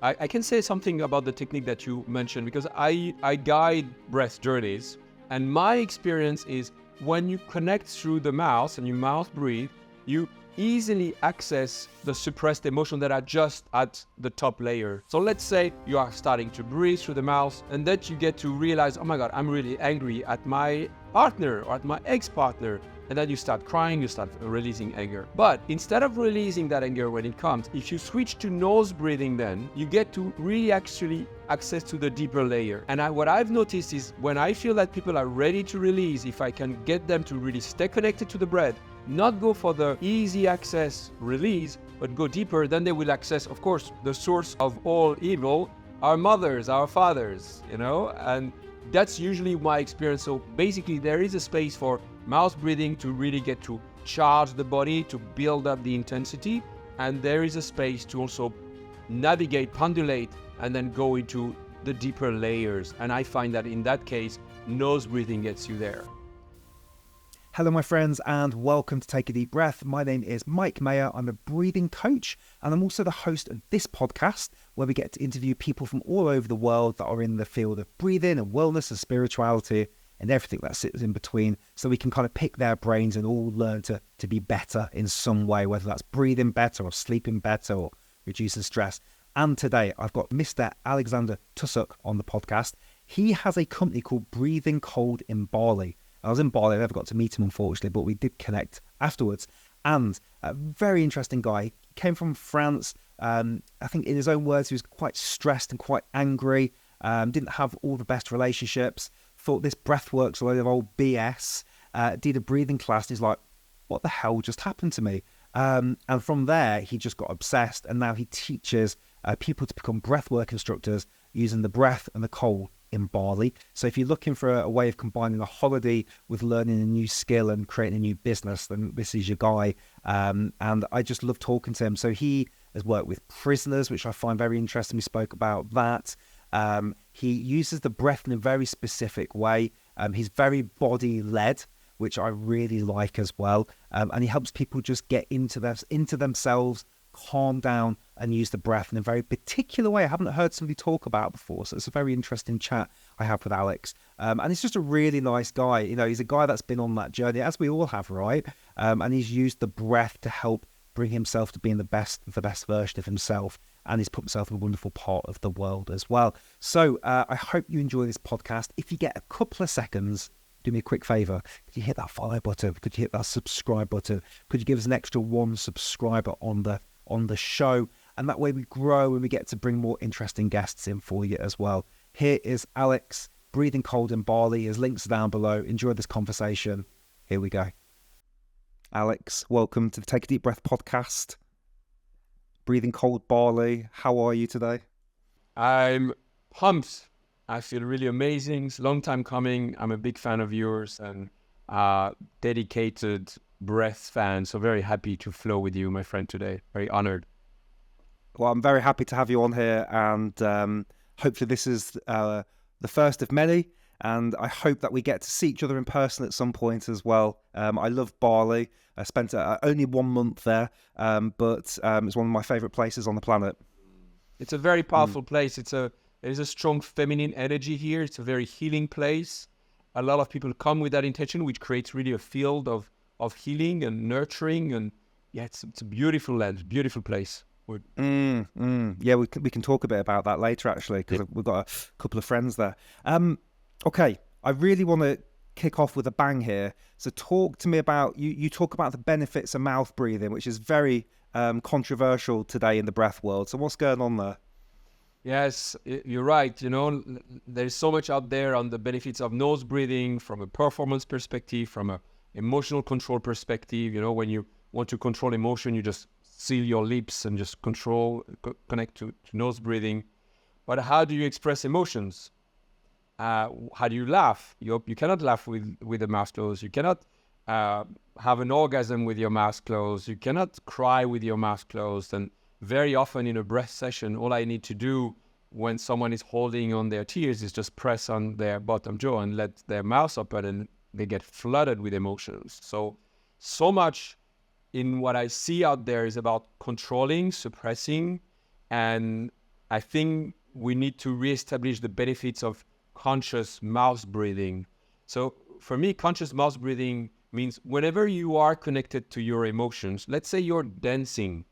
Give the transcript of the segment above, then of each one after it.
I can say something about the technique that you mentioned because I guide breath journeys, and my experience is when you connect through the mouth and you mouth breathe, you easily access the suppressed emotion that are just at the top layer. So let's say you are starting to breathe through the mouth and then you get to realize, oh my God, I'm really angry at my partner or at my ex-partner. And then you start crying, you start releasing anger. But instead of releasing that anger when it comes, if you switch to nose breathing, then you get to really actually access to the deeper layer. And what I've noticed is when I feel that people are ready to release, if I can get them to really stay connected to the breath, not go for the easy access release, but go deeper, then they will access, of course, the source of all evil, our mothers, our fathers, and that's usually my experience. So basically there is a space for mouth breathing to really get to charge the body, to build up the intensity, and there is a space to also navigate, pendulate, and then go into the deeper layers. And I find that in that case, nose breathing gets you there. Hello, my friends, and welcome to Take a Deep Breath. My name is Mike Maher. I'm a breathing coach, and I'm also the host of this podcast where we get to interview people from all over the world that are in the field of breathing and wellness and spirituality and everything that sits in between, so we can kind of pick their brains and all learn to be better in some way, whether that's breathing better or sleeping better or reducing stress. And today I've got Mr. Alexander Tusuk on the podcast. He has a company called Breathing Cold in Bali. I was in Bali, I never got to meet him unfortunately, but we did connect afterwards. And a very interesting guy. He came from France. I think in his own words, he was quite stressed and quite angry, didn't have all the best relationships, thought this breathwork's a load of old BS, did a breathing class, and he's like, what the hell just happened to me? And from there, he just got obsessed, and now he teaches people to become breathwork instructors using the breath and the cold in Bali. So if you're looking for a way of combining a holiday with learning a new skill and creating a new business, then this is your guy. And I just love talking to him. So he has worked with prisoners, which I find very interesting. We spoke about that. He uses the breath in a very specific way. He's very body led, which I really like as well. And he helps people just get into themselves, calm down, and use the breath in a very particular way I haven't heard somebody talk about before. So it's a very interesting chat I have with Alex. And he's just a really nice guy. He's a guy that's been on that journey, as we all have, right? And he's used the breath to help bring himself to being the best version of himself. And he's put himself in a wonderful part of the world as well. So I hope you enjoy this podcast. If you get a couple of seconds, do me a quick favor. Could you hit that follow button? Could you hit that subscribe button? Could you give us an extra one subscriber on the show? And that way we grow and we get to bring more interesting guests in for you as well. Here is Alex, Breathing Cold in Bali. His links are down below. Enjoy this conversation. Here we go. Alex, welcome to the Take a Deep Breath podcast. Breathing Cold Bali. How are you today? I'm pumped. I feel really amazing. It's a long time coming. I'm a big fan of yours and dedicated breath fan. So very happy to flow with you, my friend, today. Very honored. Well, I'm very happy to have you on here, and hopefully this is the first of many, and I hope that we get to see each other in person at some point as well. I love Bali. I spent only 1 month there, but it's one of my favorite places on the planet. It's a very powerful place. There's a strong feminine energy here. It's a very healing place. A lot of people come with that intention, which creates really a field of healing and nurturing. And yeah, it's a beautiful land, beautiful place. Yeah, we can talk a bit about that later, actually, because we've got a couple of friends there. Okay, I really want to kick off with a bang here. So talk to me about, you talk about the benefits of mouth breathing, which is very controversial today in the breath world. So what's going on there? Yes, you're right. There's so much out there on the benefits of nose breathing from a performance perspective, from a emotional control perspective. When you want to control emotion, you just seal your lips and just connect to nose breathing. But how do you express emotions? How do you laugh? You cannot laugh with the mouth closed. You cannot have an orgasm with your mouth closed. You cannot cry with your mouth closed. And very often in a breath session, all I need to do when someone is holding on their tears is just press on their bottom jaw and let their mouth open, and they get flooded with emotions. So much in what I see out there is about controlling, suppressing, and I think we need to reestablish the benefits of conscious mouth breathing. So for me, conscious mouth breathing means whenever you are connected to your emotions, let's say you're dancing,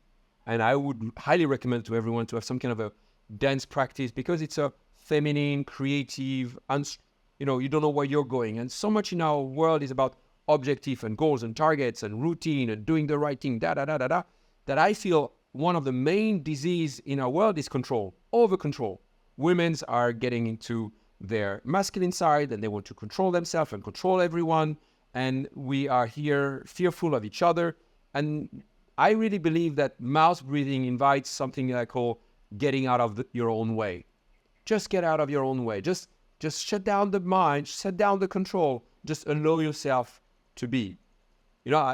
and I would highly recommend to everyone to have some kind of a dance practice because it's a feminine, creative, you don't know where you're going. And so much in our world is about objective and goals and targets and routine and doing the right thing, that I feel one of the main disease in our world is control, over control. Women's are getting into their masculine side and they want to control themselves and control everyone. And we are here fearful of each other. And I really believe that mouth breathing invites something I call getting out of your own way. Just get out of your own way. Just shut down the mind, shut down the control. Just allow yourself to be.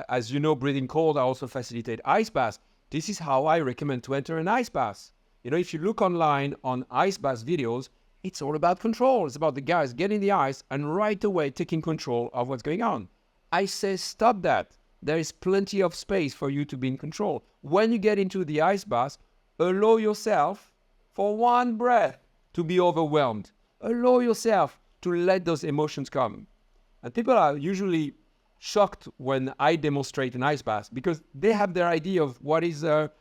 As you know, breathing cold, I also facilitate ice baths. This is how I recommend to enter an ice bath. If you look online on ice bath videos, it's all about control. It's about the guys getting the ice and right away taking control of what's going on. I say stop that. There is plenty of space for you to be in control. When you get into the ice bath, allow yourself for one breath to be overwhelmed. Allow yourself to let those emotions come. And people are usually shocked when I demonstrate an ice bath because they have their idea of what is an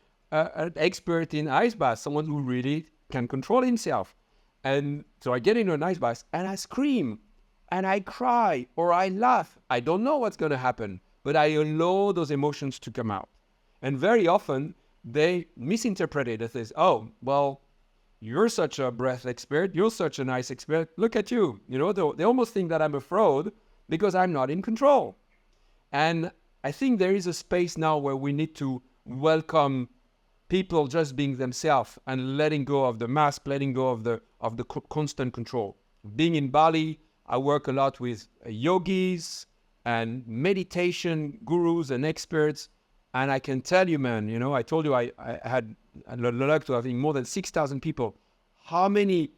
expert in ice bath, someone who really can control himself. And so I get into an ice bath and I scream and I cry or I laugh. I don't know what's going to happen, but I allow those emotions to come out. And very often they misinterpret it as, oh, well, you're such a breath expert. You're such a nice expert. Look at you. They almost think that I'm a fraud because I'm not in control. And I think there is a space now where we need to welcome people just being themselves and letting go of the mask, letting go of the constant control. Being in Bali, I work a lot with yogis and meditation gurus and experts. And I can tell you, man, I told you I had the luck to having more than 6,000 people. How many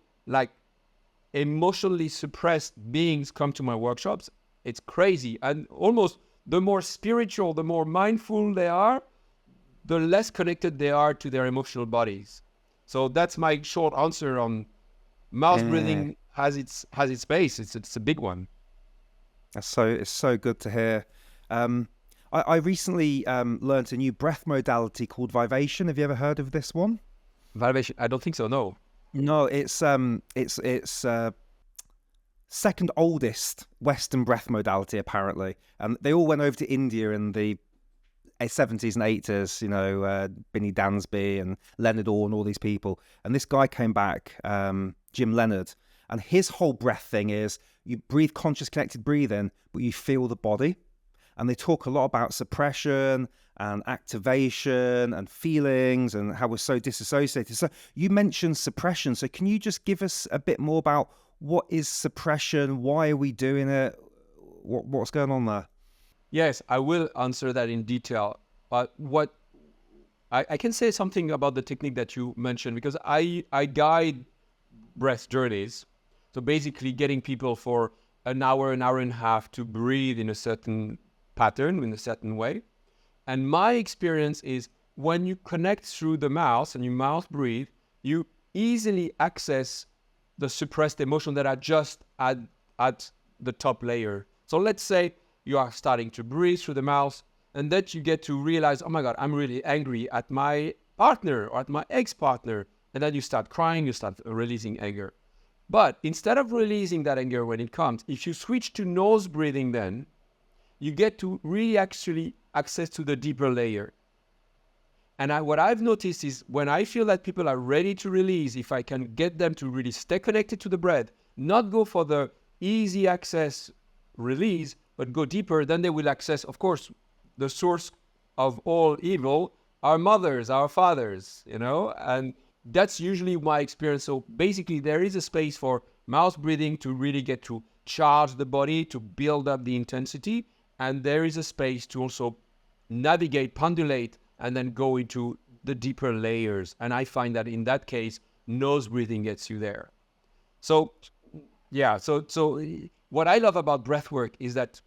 emotionally suppressed beings come to my workshops? It's crazy. And almost the more spiritual, the more mindful they are, the less connected they are to their emotional bodies. So that's my short answer on mouth breathing has its space. It's a big one. It's so good to hear. I recently learned a new breath modality called vibration. Have you ever heard of this one? Vibration? I don't think so. No. No, it's second oldest Western breath modality apparently, and they all went over to India in the 70s and 80s. Binny Dansby and Leonard Orr and all these people. And this guy came back, Jim Leonard, and his whole breath thing is you breathe conscious, connected breathing, but you feel the body. And they talk a lot about suppression and activation and feelings and how we're so disassociated. So you mentioned suppression. So can you just give us a bit more about what is suppression? Why are we doing it? What's going on there? Yes, I will answer that in detail. But what I can say something about the technique that you mentioned because I guide breath journeys. So basically getting people for an hour and a half to breathe in a certain pattern, in a certain way. And my experience is when you connect through the mouth and you mouth breathe, you easily access the suppressed emotion that are just at the top layer. So let's say you are starting to breathe through the mouth and then you get to realize, oh my God, I'm really angry at my partner or at my ex-partner. And then you start crying, you start releasing anger. But instead of releasing that anger when it comes, if you switch to nose breathing then, you get to really actually access to the deeper layer. And what I've noticed is when I feel that people are ready to release, if I can get them to really stay connected to the breath, not go for the easy access release, but go deeper, then they will access, of course, the source of all evil, our mothers, our fathers, and that's usually my experience. So basically there is a space for mouth breathing to really get to charge the body, to build up the intensity. And there is a space to also navigate, pendulate, and then go into the deeper layers. And I find that in that case, nose breathing gets you there. So, yeah. So what I love about breathwork is that,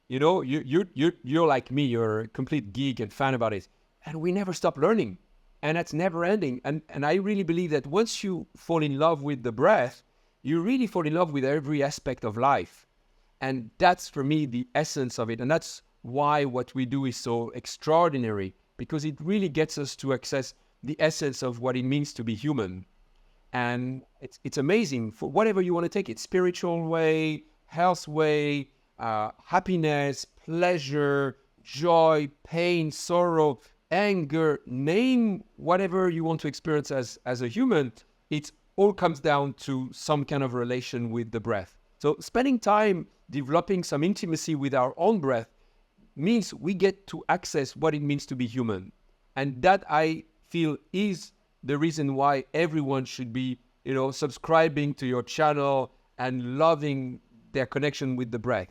you're like me. You're a complete geek and fan about it, and we never stop learning. and that's never ending. And I really believe that once you fall in love with the breath, you really fall in love with every aspect of life. And that's, for me, the essence of it. And that's why what we do is so extraordinary, because it really gets us to access the essence of what it means to be human. And it's amazing for whatever you want to take it, spiritual way, health way, happiness, pleasure, joy, pain, sorrow, anger, name whatever you want to experience as a human. It all comes down to some kind of relation with the breath. So spending time developing some intimacy with our own breath means we get to access what it means to be human. And that, I feel, is the reason why everyone should be, subscribing to your channel and loving their connection with the breath.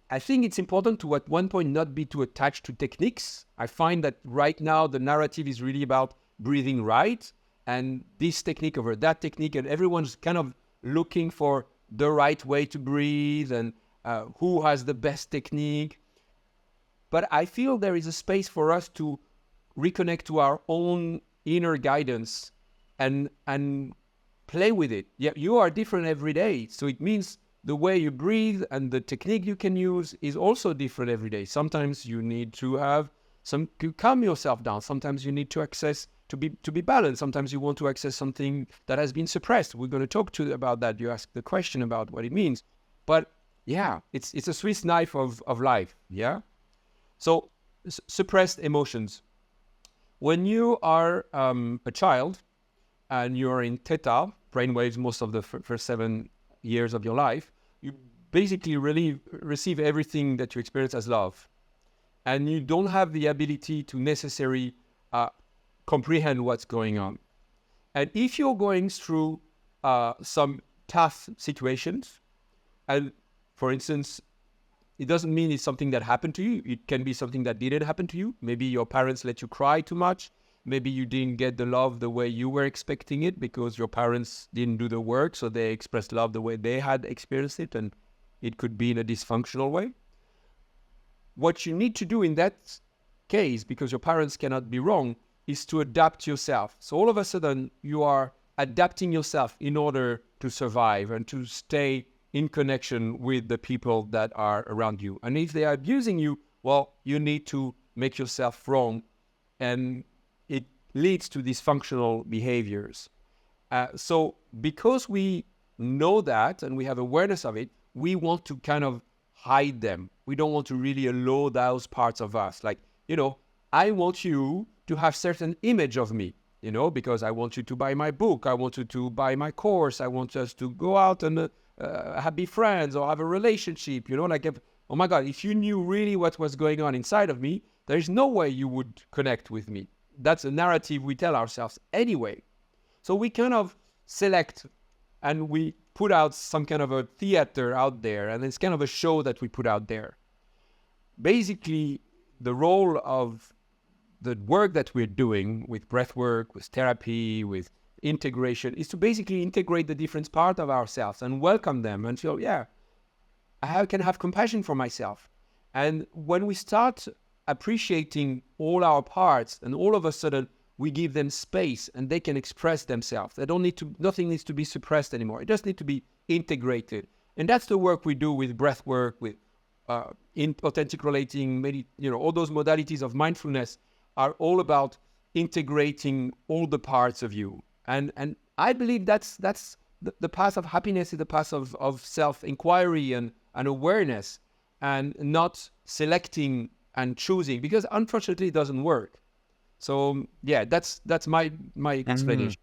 I think it's important to, at one point, not be too attached to techniques. I find that right now the narrative is really about breathing right, and this technique over that technique, and everyone's kind of looking for the right way to breathe and who has the best technique. But I feel there is a space for us to reconnect to our own inner guidance and play with it. Yeah, you are different every day. So it means the way you breathe and the technique you can use is also different every day. Sometimes you need to calm yourself down. Sometimes you need to access to be balanced. Sometimes you want to access something that has been suppressed. We're going to talk about that. You ask the question about what it means. But yeah, it's a Swiss knife of life. Yeah. So suppressed emotions. When you are a child and you're in theta brainwaves most of the first 7 years of your life, you basically really receive everything that you experience as love. And you don't have the ability to necessarily comprehend what's going on. And if you're going through some tough situations, and for instance, it doesn't mean it's something that happened to you. It can be something that didn't happen to you. Maybe your parents let you cry too much. Maybe you didn't get the love the way you were expecting it because your parents didn't do the work, so they expressed love the way they had experienced it, and it could be in a dysfunctional way. What you need to do in that case, because your parents cannot be wrong, is to adapt yourself. So all of a sudden, you are adapting yourself in order to survive and to stay in connection with the people that are around you. And if they are abusing you, well, you need to make yourself wrong, and it leads to dysfunctional behaviors. So because we know that and we have awareness of it, we want to kind of hide them. We don't want to really allow those parts of us. Like, I want you to have certain image of me, because I want you to buy my book. I want you to buy my course. I want us to go out and be friends or have a relationship, oh my God, if you knew really what was going on inside of me, there's no way you would connect with me. That's a narrative we tell ourselves anyway. So we kind of select and we put out some kind of a theater out there, and it's kind of a show that we put out there. Basically, the role of the work that we're doing with breathwork, with therapy, with integration, is to basically integrate the different parts of ourselves and welcome them and feel, yeah, I can have compassion for myself. And when we start appreciating all our parts, and all of a sudden we give them space and they can express themselves. Nothing needs to be suppressed anymore. It just needs to be integrated. And that's the work we do with breathwork, with authentic relating, all those modalities of mindfulness are all about integrating all the parts of you. And I believe that's the path of happiness, is the path of self-inquiry and awareness, and not selecting and choosing, because unfortunately it doesn't work. So yeah, that's my explanation.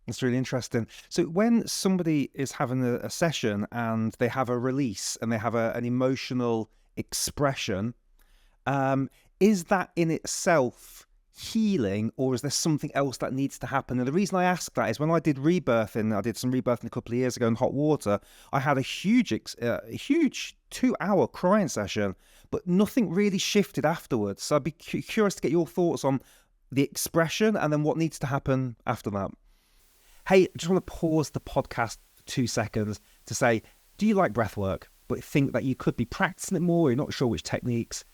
That's really interesting. So when somebody is having a session and they have a release and they have an emotional expression, is that in itself healing, or is there something else that needs to happen? And the reason I ask that is when I did rebirthing, I did some rebirthing a couple of years ago in hot water, I had a huge 2-hour crying session, but nothing really shifted afterwards. So I'd be curious to get your thoughts on the expression and then what needs to happen after that. Hey, I just want to pause the podcast for 2 seconds to say, do you like breathwork, but think that you could be practicing it more, you're not sure which techniques?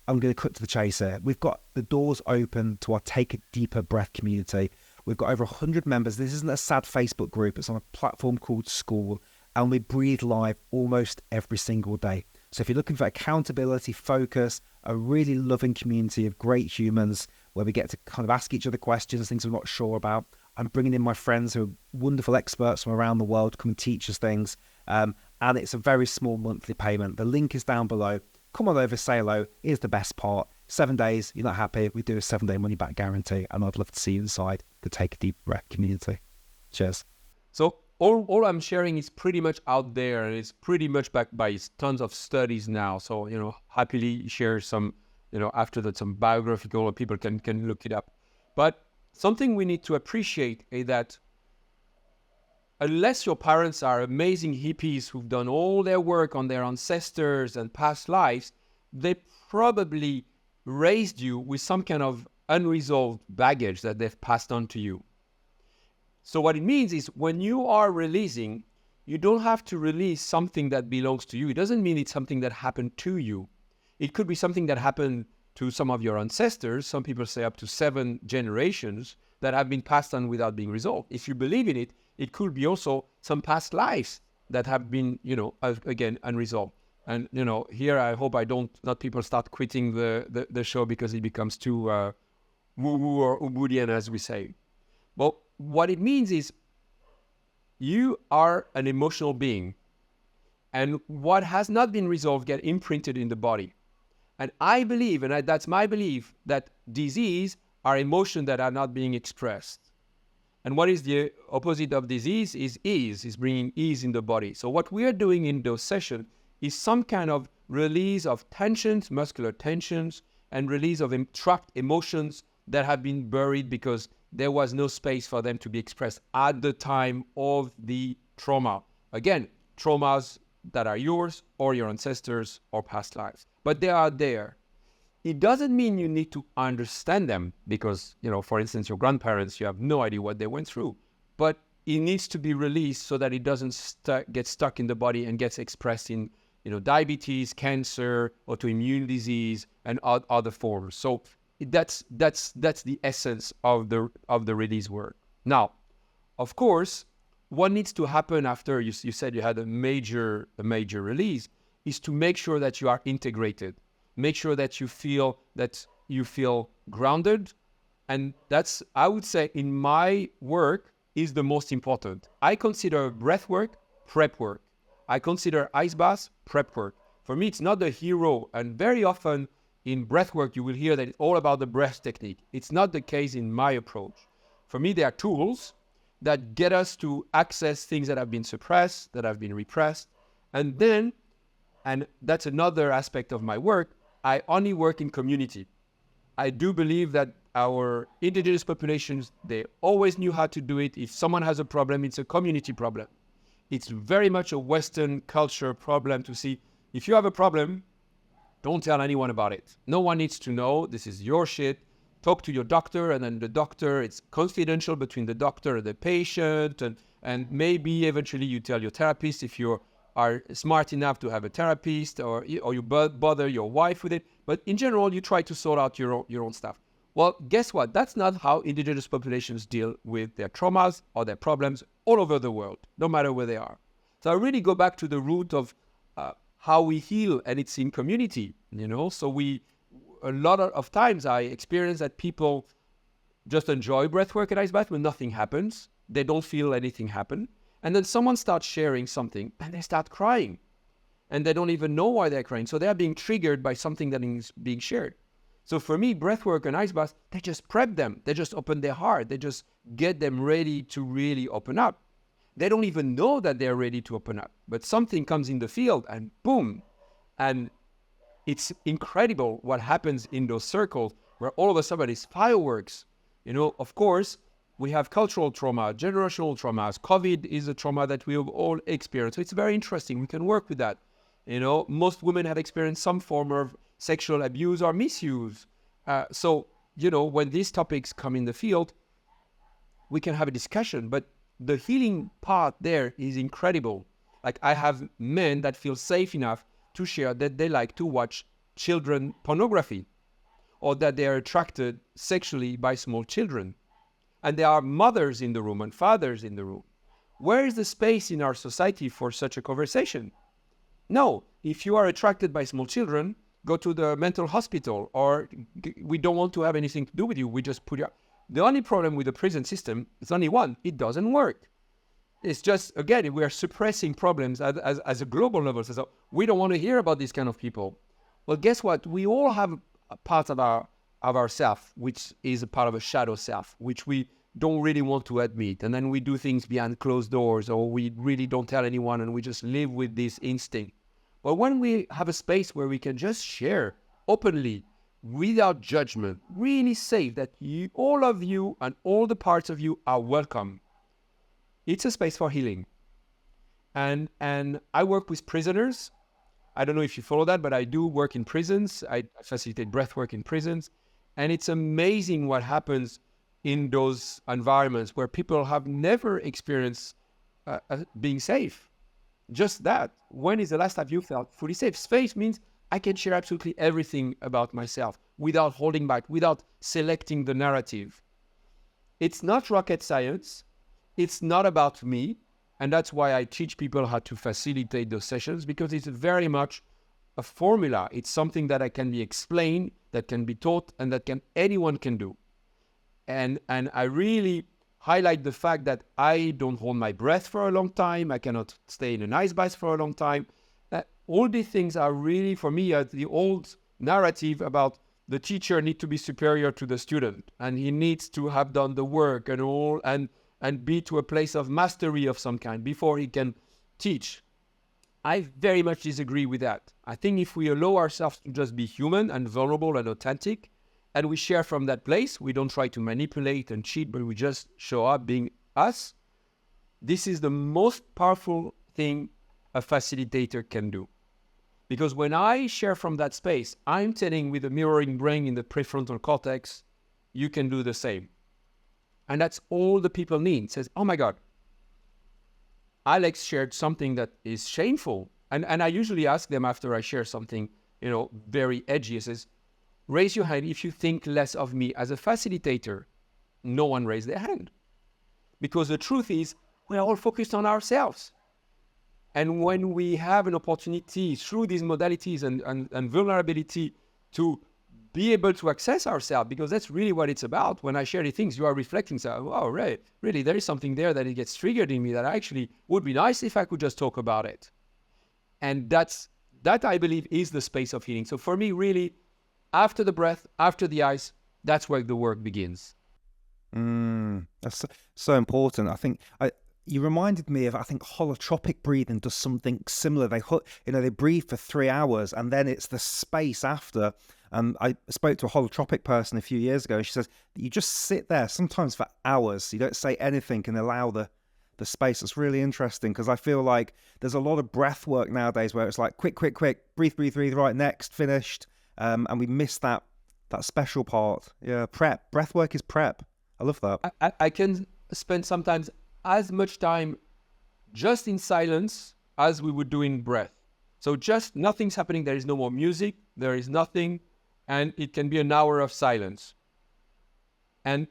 I'm going to cut to the chase here. We've got the doors open to our Take a Deeper Breath community. We've got over 100 members. This isn't a sad Facebook group. It's on a platform called School, and we breathe live almost every single day. So if you're looking for accountability, focus, a really loving community of great humans where we get to kind of ask each other questions, things we're not sure about, I'm bringing in my friends who are wonderful experts from around the world to come and teach us things. And it's a very small monthly payment. The link is down below. Come on over, say hello. Here's the best part. 7 days, you're not happy, we do a 7-day money back guarantee, and I'd love to see you inside the Take a Deep Breath community. Cheers. So all I'm sharing is pretty much out there, and it's pretty much backed by tons of studies now. So, happily share some, after that, some biographical, people can look it up. But something we need to appreciate is that unless your parents are amazing hippies who've done all their work on their ancestors and past lives, they probably raised you with some kind of unresolved baggage that they've passed on to you. So what it means is when you are releasing, you don't have to release something that belongs to you. It doesn't mean it's something that happened to you. It could be something that happened to some of your ancestors. Some people say up to 7 generations that have been passed on without being resolved. If you believe in it, it could be also some past lives that have been, again, unresolved. And, here I hope not people start quitting the show because it becomes too woo-woo or Ubudian, as we say. Well, what it means is you are an emotional being. And what has not been resolved get imprinted in the body. And I believe, and that's my belief, that disease are emotions that are not being expressed. And what is the opposite of disease is ease, is bringing ease in the body. So what we are doing in those sessions is some kind of release of tensions, muscular tensions, and release of trapped emotions that have been buried because there was no space for them to be expressed at the time of the trauma. Again, traumas that are yours or your ancestors or past lives. But they are there. It doesn't mean you need to understand them because, for instance, your grandparents, you have no idea what they went through. But it needs to be released so that it doesn't get stuck in the body and gets expressed in, diabetes, cancer, autoimmune disease, and other forms. So that's the essence of the release work. Now, of course, what needs to happen after you said you had a major release is to make sure that you are integrated. Make sure that you feel grounded. And that's, I would say, in my work is the most important. I consider breath work, prep work. I consider ice baths, prep work. For me, it's not the hero. And very often in breath work, you will hear that it's all about the breath technique. It's not the case in my approach. For me, they are tools that get us to access things that have been suppressed, that have been repressed. And that's another aspect of my work, I only work in community. I do believe that our indigenous populations, they always knew how to do it. If someone has a problem, it's a community problem. It's very much a Western culture problem to see, if you have a problem, don't tell anyone about it. No one needs to know. This is your shit. Talk to your doctor, and then the doctor, it's confidential between the doctor and the patient, and maybe eventually you tell your therapist if you are smart enough to have a therapist, or you bother your wife with it. But in general, you try to sort out your own stuff. Well, guess what? That's not how indigenous populations deal with their traumas or their problems all over the world, no matter where they are. So I really go back to the root of how we heal, and it's in community, So a lot of times I experience that people just enjoy breathwork and ice bath when nothing happens. They don't feel anything happen. And then someone starts sharing something and they start crying. And they don't even know why they're crying. So they're being triggered by something that is being shared. So for me, breathwork and ice bath, they just prep them. They just open their heart. They just get them ready to really open up. They don't even know that they're ready to open up. But something comes in the field and boom. And it's incredible what happens in those circles where all of a sudden it's fireworks. Of course, we have cultural trauma, generational traumas. COVID is a trauma that we have all experienced. So it's very interesting. We can work with that. Most women have experienced some form of sexual abuse or misuse. So, when these topics come in the field, we can have a discussion. But the healing part there is incredible. Like I have men that feel safe enough to share that they like to watch children pornography, or that they are attracted sexually by small children. And there are mothers in the room and fathers in the room. Where is the space in our society for such a conversation? No, if you are attracted by small children, go to the mental hospital, or we don't want to have anything to do with you. We just put you. The only problem with the prison system is only one: it doesn't work. It's just, again, we are suppressing problems as a global level. So we don't want to hear about these kind of people. Well, guess what? We all have a part of our self, which is a part of a shadow self, which we don't really want to admit. And then we do things behind closed doors, or we really don't tell anyone, and we just live with this instinct. But when we have a space where we can just share openly, without judgment, really safe, that all of you and all the parts of you are welcome, it's a space for healing. And I work with prisoners. I don't know if you follow that, but I do work in prisons. I facilitate breathwork in prisons. And it's amazing what happens in those environments where people have never experienced being safe. Just that. When is the last time you felt fully safe? Space means I can share absolutely everything about myself without holding back, without selecting the narrative. It's not rocket science. It's not about me. And that's why I teach people how to facilitate those sessions, because it's very much a formula. It's something that can be explained, that can be taught, and that anyone can do. And I really highlight the fact that I don't hold my breath for a long time. I cannot stay in an ice bath for a long time. All these things are really, for me, the old narrative about the teacher needs to be superior to the student, and he needs to have done the work and all, and be to a place of mastery of some kind before he can teach. I very much disagree with that. I think if we allow ourselves to just be human and vulnerable and authentic, and we share from that place, we don't try to manipulate and cheat, but we just show up being us, this is the most powerful thing a facilitator can do. Because when I share from that space, I'm telling, with a mirroring brain in the prefrontal cortex, you can do the same. And that's all the people need. Says, oh my God, Alex shared something that is shameful. And I usually ask them after I share something, very edgy. I says, raise your hand if you think less of me as a facilitator. No one raised their hand. Because the truth is, we're all focused on ourselves. And when we have an opportunity through these modalities and vulnerability to be able to access ourselves, because that's really what it's about. When I share the things, you are reflecting, so, oh, right, really, there is something there that it gets triggered in me that actually would be nice if I could just talk about it. And that I believe is the space of healing. So for me, really, after the breath, after the ice, that's where the work begins. That's so important. I think you reminded me of, I think holotropic breathing does something similar. They breathe for 3 hours, and then it's the space after. I spoke to a holotropic person a few years ago, and she says you just sit there sometimes for hours. You don't say anything and allow the space. It's really interesting, because I feel like there's a lot of breath work nowadays where it's like quick, breathe, right, next, finished. And we miss that special part. Yeah, prep. Breath work is prep. I love that. I can spend sometimes as much time just in silence as we would do in breath. So just nothing's happening. There is no more music. There is nothing. And it can be an hour of silence. And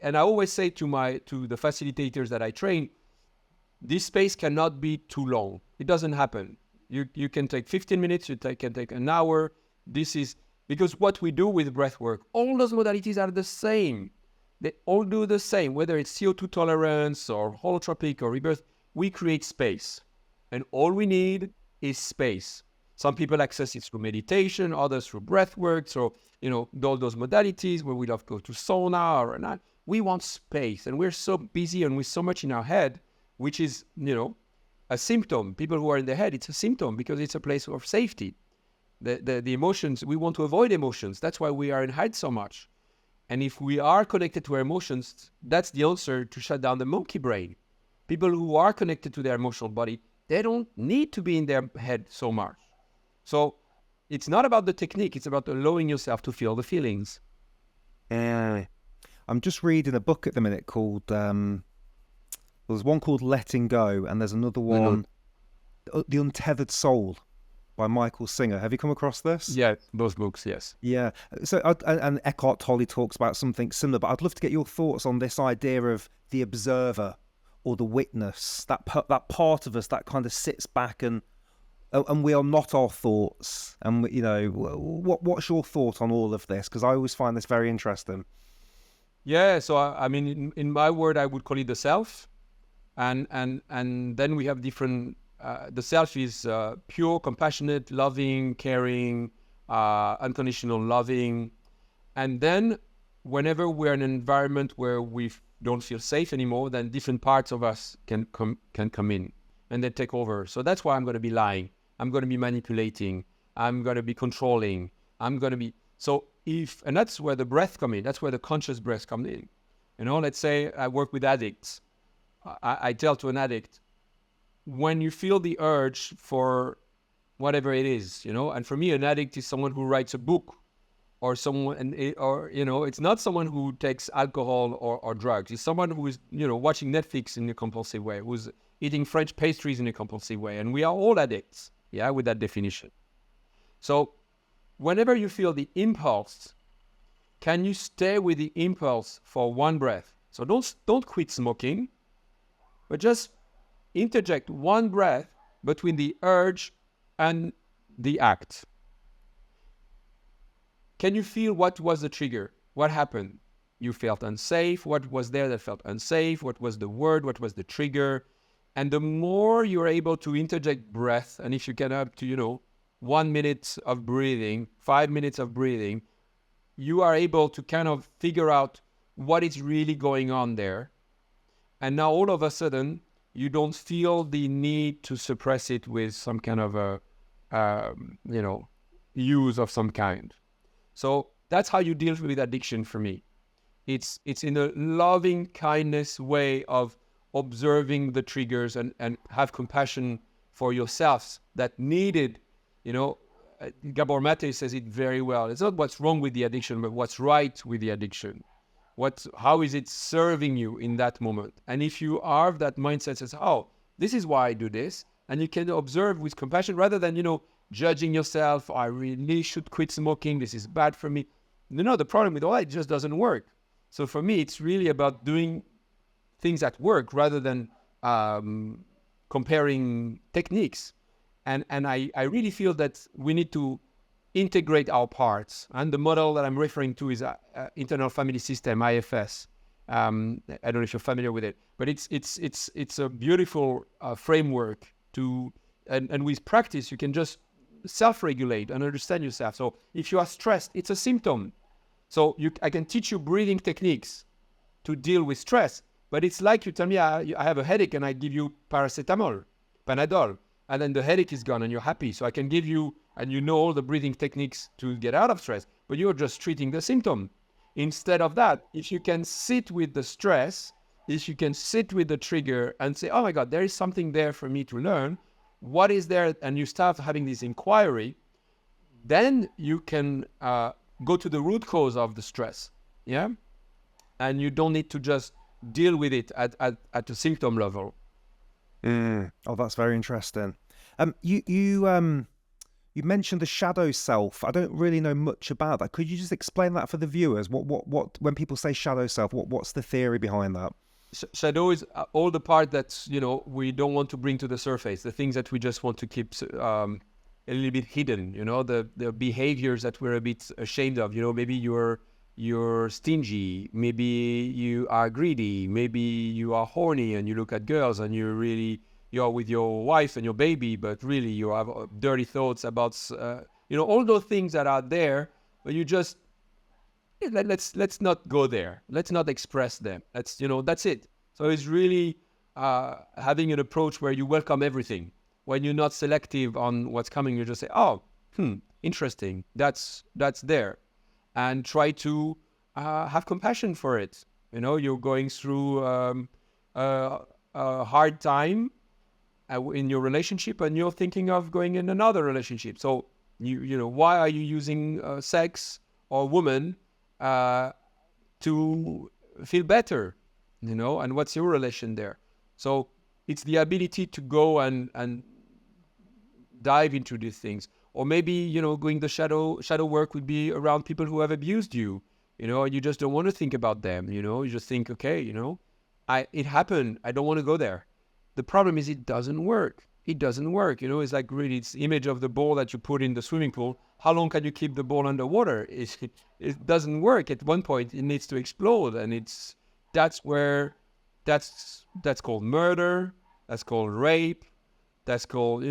I always say to the facilitators that I train, this space cannot be too long. It doesn't happen. You can take 15 minutes. You can take an hour. This is because what we do with breath work, all those modalities are the same. They all do the same, whether it's CO2 tolerance or holotropic or rebirth. We create space, and all we need is space. Some people access it through meditation, others through breath work. So, all those modalities where we love to go to sauna or not. We want space, and we're so busy and with so much in our head, which is, a symptom. People who are in their head, it's a symptom because it's a place of safety. The emotions, we want to avoid emotions. That's why we are in hide so much. And if we are connected to our emotions, that's the answer to shut down the monkey brain. People who are connected to their emotional body, they don't need to be in their head so much. So it's not about the technique. It's about allowing yourself to feel the feelings. I'm just reading a book at the minute called, there's one called Letting Go, and there's another one, The Untethered Soul. by Michael Singer. Have you come across this? Yeah, those books, yes. Yeah. So, and Eckhart Tolle talks about something similar, but I'd love to get your thoughts on this idea of the observer or the witness, that part of us that kind of sits back and we are not our thoughts. And, what's your thought on all of this? Because I always find this very interesting. Yeah, so I mean, in my word, I would call it the self. And then we have different, the self is pure, compassionate, loving, caring, unconditional loving. And then whenever we're in an environment where we don't feel safe anymore, then different parts of us can come in and then take over. So that's why I'm going to be lying. I'm going to be manipulating. I'm going to be controlling. I'm going to be... and that's where the breath come in. That's where the conscious breath comes in. Let's say I work with addicts. I tell to an addict, when you feel the urge for whatever it is, and for me, an addict is someone who writes a book or it's not someone who takes alcohol or drugs. It's someone who is, watching Netflix in a compulsive way, who's eating French pastries in a compulsive way. And we are all addicts, with that definition. So whenever you feel the impulse, can you stay with the impulse for one breath? So don't quit smoking, but just interject one breath between the urge and the act. Can you feel what was the trigger? What happened? You felt unsafe. What was there that felt unsafe? What was the word? What was the trigger? And the more you're able to interject breath, and if you can up to, 1 minute of breathing, 5 minutes of breathing, you are able to kind of figure out what is really going on there. And now all of a sudden, you don't feel the need to suppress it with some kind of use of some kind. So that's how you deal with addiction for me. It's in a loving kindness way of observing the triggers and have compassion for yourselves that needed, Gabor Mate says it very well. It's not what's wrong with the addiction, but what's right with the addiction. How is it serving you in that moment? And if you are of that mindset, says, oh, this is why I do this, and you can observe with compassion rather than, judging yourself, I really should quit smoking, this is bad for me. The problem with all that, it just doesn't work. So for me, it's really about doing things that work rather than comparing techniques. And I really feel that we need to integrate our parts. And the model that I'm referring to is internal family system, IFS. I don't know if you're familiar with it, but it's a beautiful framework and with practice, you can just self-regulate and understand yourself. So if you are stressed, it's a symptom. So I can teach you breathing techniques to deal with stress, but it's like you tell me I have a headache and I give you paracetamol, Panadol, and then the headache is gone and you're happy. So I can give you, and all the breathing techniques to get out of stress, but you're just treating the symptom. Instead of that, if you can sit with the stress, if you can sit with the trigger and say, oh my God, there is something there for me to learn, what is there? And you start having this inquiry, then you can go to the root cause of the stress, and you don't need to just deal with it at a symptom level. Oh, that's very interesting. You mentioned the shadow self. I don't really know much about that. Could you just explain that for the viewers? What when people say shadow self, what's the theory behind that? Shadow is all the part that we don't want to bring to the surface, the things that we just want to keep a little bit hidden, the behaviors that we're a bit ashamed of. Maybe you're stingy, maybe you are greedy, maybe you are horny and you look at girls and you're with your wife and your baby, but really you have dirty thoughts about all those things that are there, but you just let's not go there. Let's not express them. That's it. So it's really having an approach where you welcome everything. When you're not selective on what's coming, you just say, oh, interesting. That's there. And try to have compassion for it. You're going through a hard time in your relationship and you're thinking of going in another relationship. So, why are you using sex or woman to feel better, and what's your relation there? So it's the ability to go and dive into these things. Or maybe, going the shadow work would be around people who have abused you, and you just don't want to think about them, you just think, okay, it happened. I don't want to go there. The problem is it doesn't work. It doesn't work. It's like really, it's the image of the ball that you put in the swimming pool. How long can you keep the ball underwater? It doesn't work. At one point, it needs to explode. And that's called murder. That's called rape. That's called,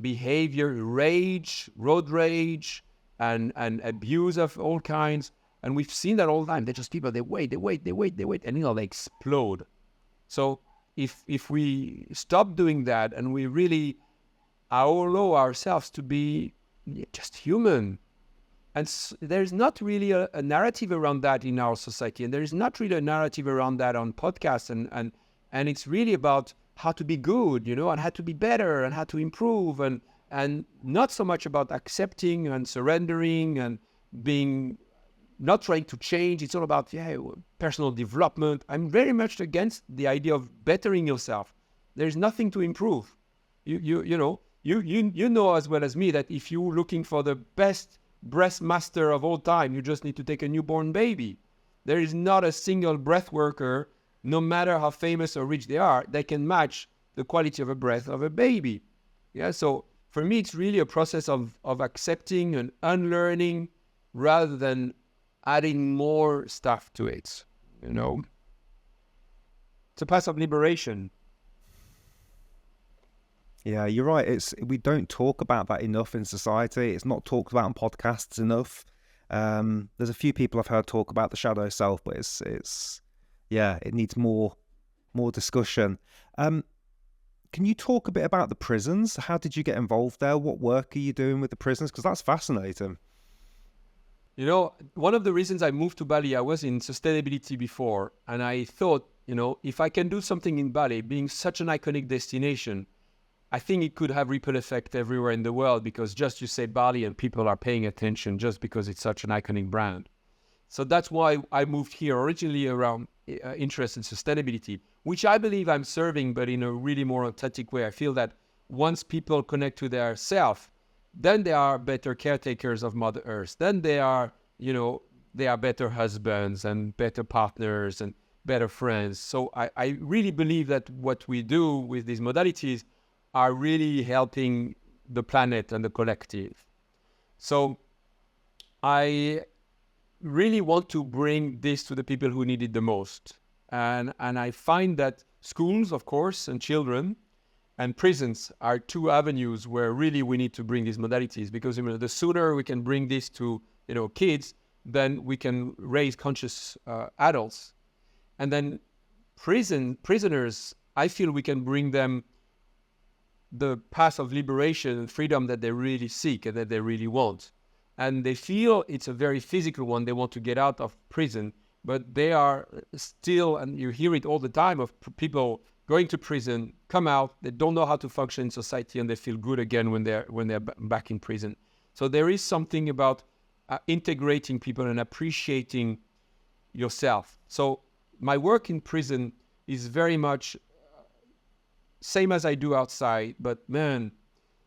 behavior, rage, road rage, and abuse of all kinds. And we've seen that all the time. They're just people, they wait, and they explode. So if we stop doing that and we really allow ourselves to be just human, and there's not really a narrative around that in our society, and there's not really a narrative around that on podcasts, and it's really about how to be good, and how to be better and how to improve, and not so much about accepting and surrendering and being not trying to change. It's all about personal development. I'm very much against the idea of bettering yourself. There's nothing to improve. You know as well as me that if you're looking for the best breath master of all time, you just need to take a newborn baby. There is not a single breath worker, no matter how famous or rich they are, that can match the quality of a breath of a baby. So for me, it's really a process of accepting and unlearning rather than adding more stuff to it. It's a path of liberation. Yeah, you're right. We don't talk about that enough in society. It's not talked about on podcasts enough. There's a few people I've heard talk about the shadow self, but it needs more discussion. Can you talk a bit about the prisons? How did you get involved there? What work are you doing with the prisons? Because that's fascinating. One of the reasons I moved to Bali, I was in sustainability before, and I thought, if I can do something in Bali, being such an iconic destination, I think it could have ripple effect everywhere in the world, because just you say Bali and people are paying attention just because it's such an iconic brand. So that's why I moved here originally around interest in sustainability, which I believe I'm serving, but in a really more authentic way. I feel that once people connect to their self, then they are better caretakers of Mother Earth. Then they are better husbands and better partners and better friends. So I really believe that what we do with these modalities are really helping the planet and the collective. So I really want to bring this to the people who need it the most. And I find that schools, of course, and children and prisons are two avenues where really we need to bring these modalities, because the sooner we can bring this to kids, then we can raise conscious adults. And then prisoners, I feel we can bring them the path of liberation and freedom that they really seek and that they really want. And they feel it's a very physical one. They want to get out of prison, but they are still, and you hear it all the time, of people going to prison, come out, they don't know how to function in society, and they feel good again when they're back in prison. So there is something about integrating people and appreciating yourself. So my work in prison is very much same as I do outside, but man,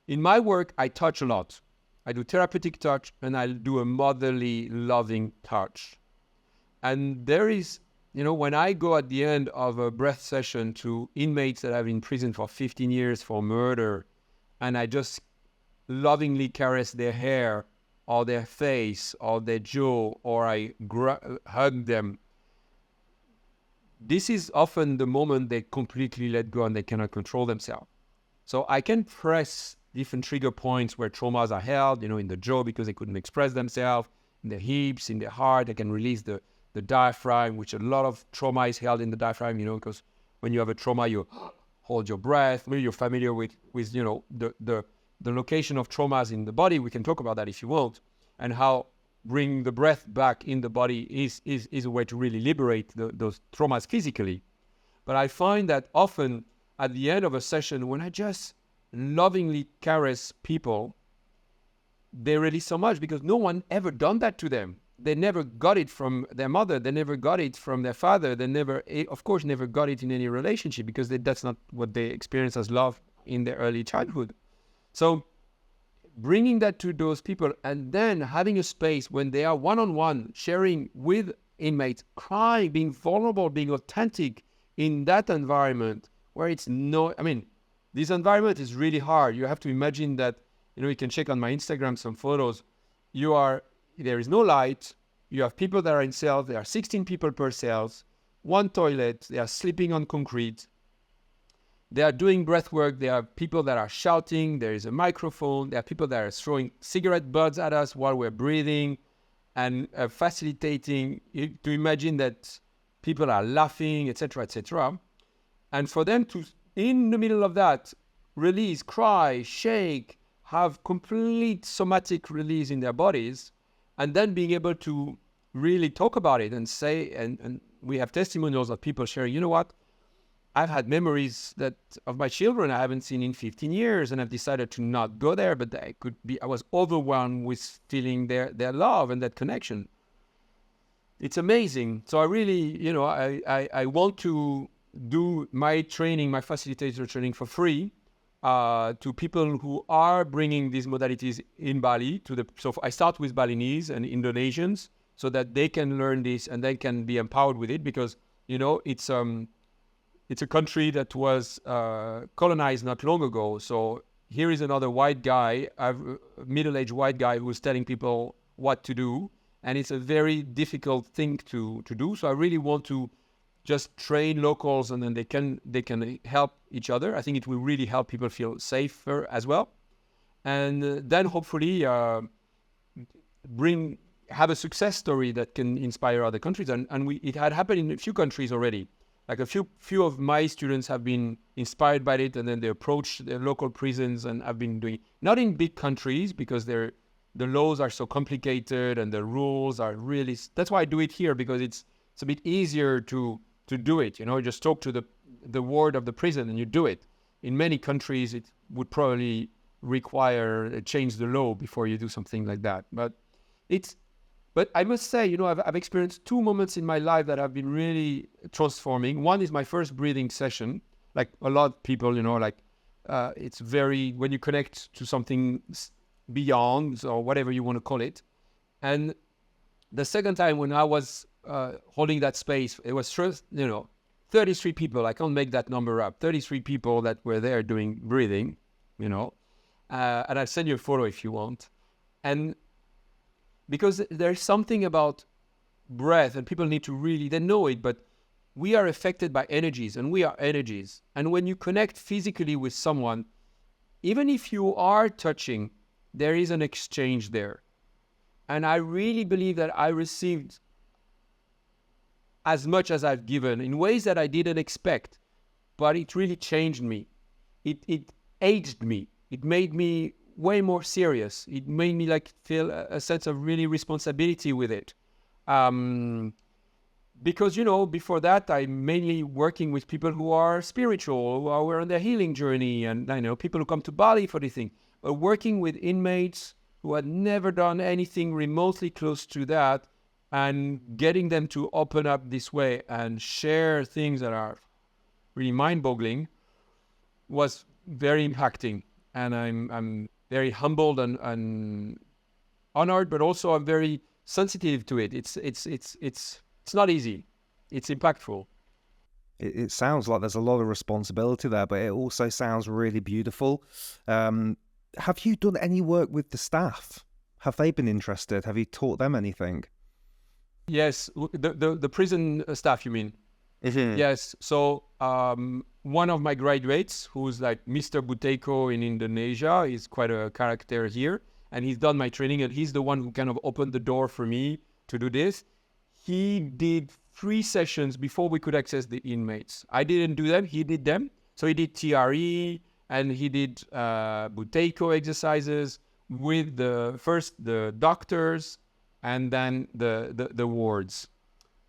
in my work, I touch a lot. I do therapeutic touch, and I do a motherly, loving touch. And there is, when I go at the end of a breath session to inmates that have been in prison for 15 years for murder, and I just lovingly caress their hair or their face or their jaw, or I hug them, this is often the moment they completely let go and they cannot control themselves. So I can press different trigger points where traumas are held, in the jaw because they couldn't express themselves, in the hips, in the heart. I can release the diaphragm, which a lot of trauma is held in the diaphragm, because when you have a trauma, you hold your breath. Maybe you're familiar with the location of traumas in the body. We can talk about that if you want, and how bring the breath back in the body is a way to really liberate those traumas physically. But I find that often at the end of a session, when I just lovingly caress people, they release so much, because no one ever done that to them. They never got it from their mother. They never got it from their father. They never got it in any relationship, because that's not what they experience as love in their early childhood. So bringing that to those people, and then having a space when they are one-on-one, sharing with inmates, crying, being vulnerable, being authentic in that environment where it's no, I mean, this environment is really hard. You have to imagine that, you can check on my Instagram some photos. There is no light. You have people that are in cells. There are 16 people per cells, one toilet. They are sleeping on concrete. They are doing breath work. There are people that are shouting. There is a microphone. There are people that are throwing cigarette butts at us while we're breathing and facilitating. To imagine that people are laughing, etc., etc. And for them to, in the middle of that, release, cry, shake, have complete somatic release in their bodies, and then being able to really talk about it and say, and we have testimonials of people sharing, you know what? I've had memories of my children I haven't seen in 15 years, and I've decided to not go there, but I was overwhelmed with feeling their love and that connection. It's amazing. So I really, I want to do my training, my facilitator training for free to people who are bringing these modalities in Bali. So I start with Balinese and Indonesians so that they can learn this and they can be empowered with it, because, it's a country that was colonized not long ago. So here is another white guy, a middle-aged white guy who's telling people what to do. And it's a very difficult thing to do. So I really want to just train locals, and then they can help each other. I think it will really help people feel safer as well. And then hopefully have a success story that can inspire other countries. And it had happened in a few countries already. Like a few of my students have been inspired by it, and then they approach their local prisons and have been doing, not in big countries because the laws are so complicated and the rules are really, that's why I do it here, because it's a bit easier to do it. Just talk to the ward of the prison and you do it. In many countries, it would probably require change the law before you do something like that. But I must say, I've experienced two moments in my life that have been really transforming. One is my first breathing session. Like a lot of people, it's very, when you connect to something beyond or whatever you want to call it. And the second time when I was holding that space, it was first, 33 people. I can't make that number up. 33 people that were there doing breathing, and I'll send you a photo if you want. And because there's something about breath, and people need to really, they know it, but we are affected by energies, and we are energies. And when you connect physically with someone, even if you are touching, there is an exchange there. And I really believe that I received as much as I've given in ways that I didn't expect, but it really changed me. It aged me. It made me way more serious. It made me feel a sense of really responsibility with it. Because, before that, I'm mainly working with people who are spiritual, who are on their healing journey, and people who come to Bali for this thing. But working with inmates who had never done anything remotely close to that, and getting them to open up this way and share things that are really mind-boggling was very impacting. And I'm very humbled and honored, but also I'm very sensitive to it. It's not easy. It's impactful. It sounds like there's a lot of responsibility there, but it also sounds really beautiful. Have you done any work with the staff? Have they been interested? Have you taught them anything? Yes, the prison staff, you mean? Mm-hmm. Yes. So one of my graduates, who's like Mr. Buteyko in Indonesia, is quite a character here, and he's done my training, and he's the one who kind of opened the door for me to do this. He did 3 sessions before we could access the inmates. I didn't do them, he did them. So he did TRE, and he did Buteyko exercises with the doctors, and then the wards.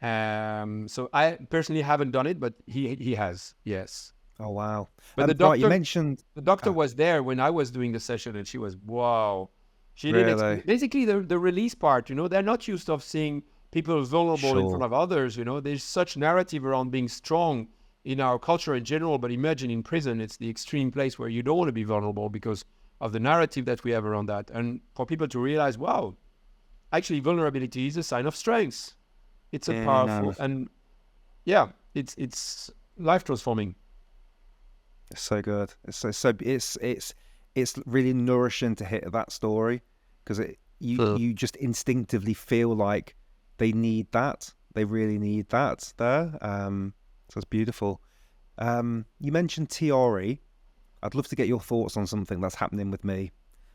So I personally haven't done it, but he has, yes. Oh wow! But the doctor, right, you mentioned the doctor was there when I was doing the session, and she was wow. She did basically the release part. They're not used to seeing people vulnerable in front of others. There's such narrative around being strong in our culture in general, but imagine in prison, it's the extreme place where you don't want to be vulnerable because of the narrative that we have around that, and for people to realize, wow, actually vulnerability is a sign of strength. It's a powerful, and yeah, it's life transforming. It's so good. It's really nourishing to hear that story, because you just instinctively feel like they need that. They really need that there. So it's beautiful. You mentioned TRE. I'd love to get your thoughts on something that's happening with me.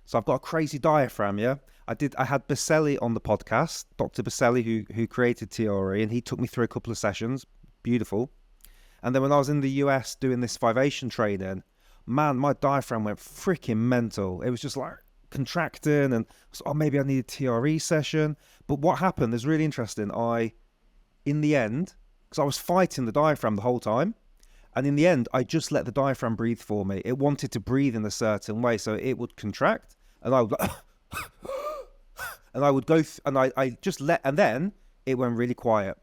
So I've got a crazy diaphragm, yeah? I had Baselli on the podcast, Dr. Baselli, who created TRE, and he took me through a couple of sessions. Beautiful. And then when I was in the US doing this Vivation training, man, my diaphragm went freaking mental. It was just like contracting, and maybe I need a TRE session. But what happened is really interesting. In the end, because I was fighting the diaphragm the whole time, and in the end, I just let the diaphragm breathe for me. It wanted to breathe in a certain way, so it would contract, and I would, and I would go, and I just let, and then it went really quiet.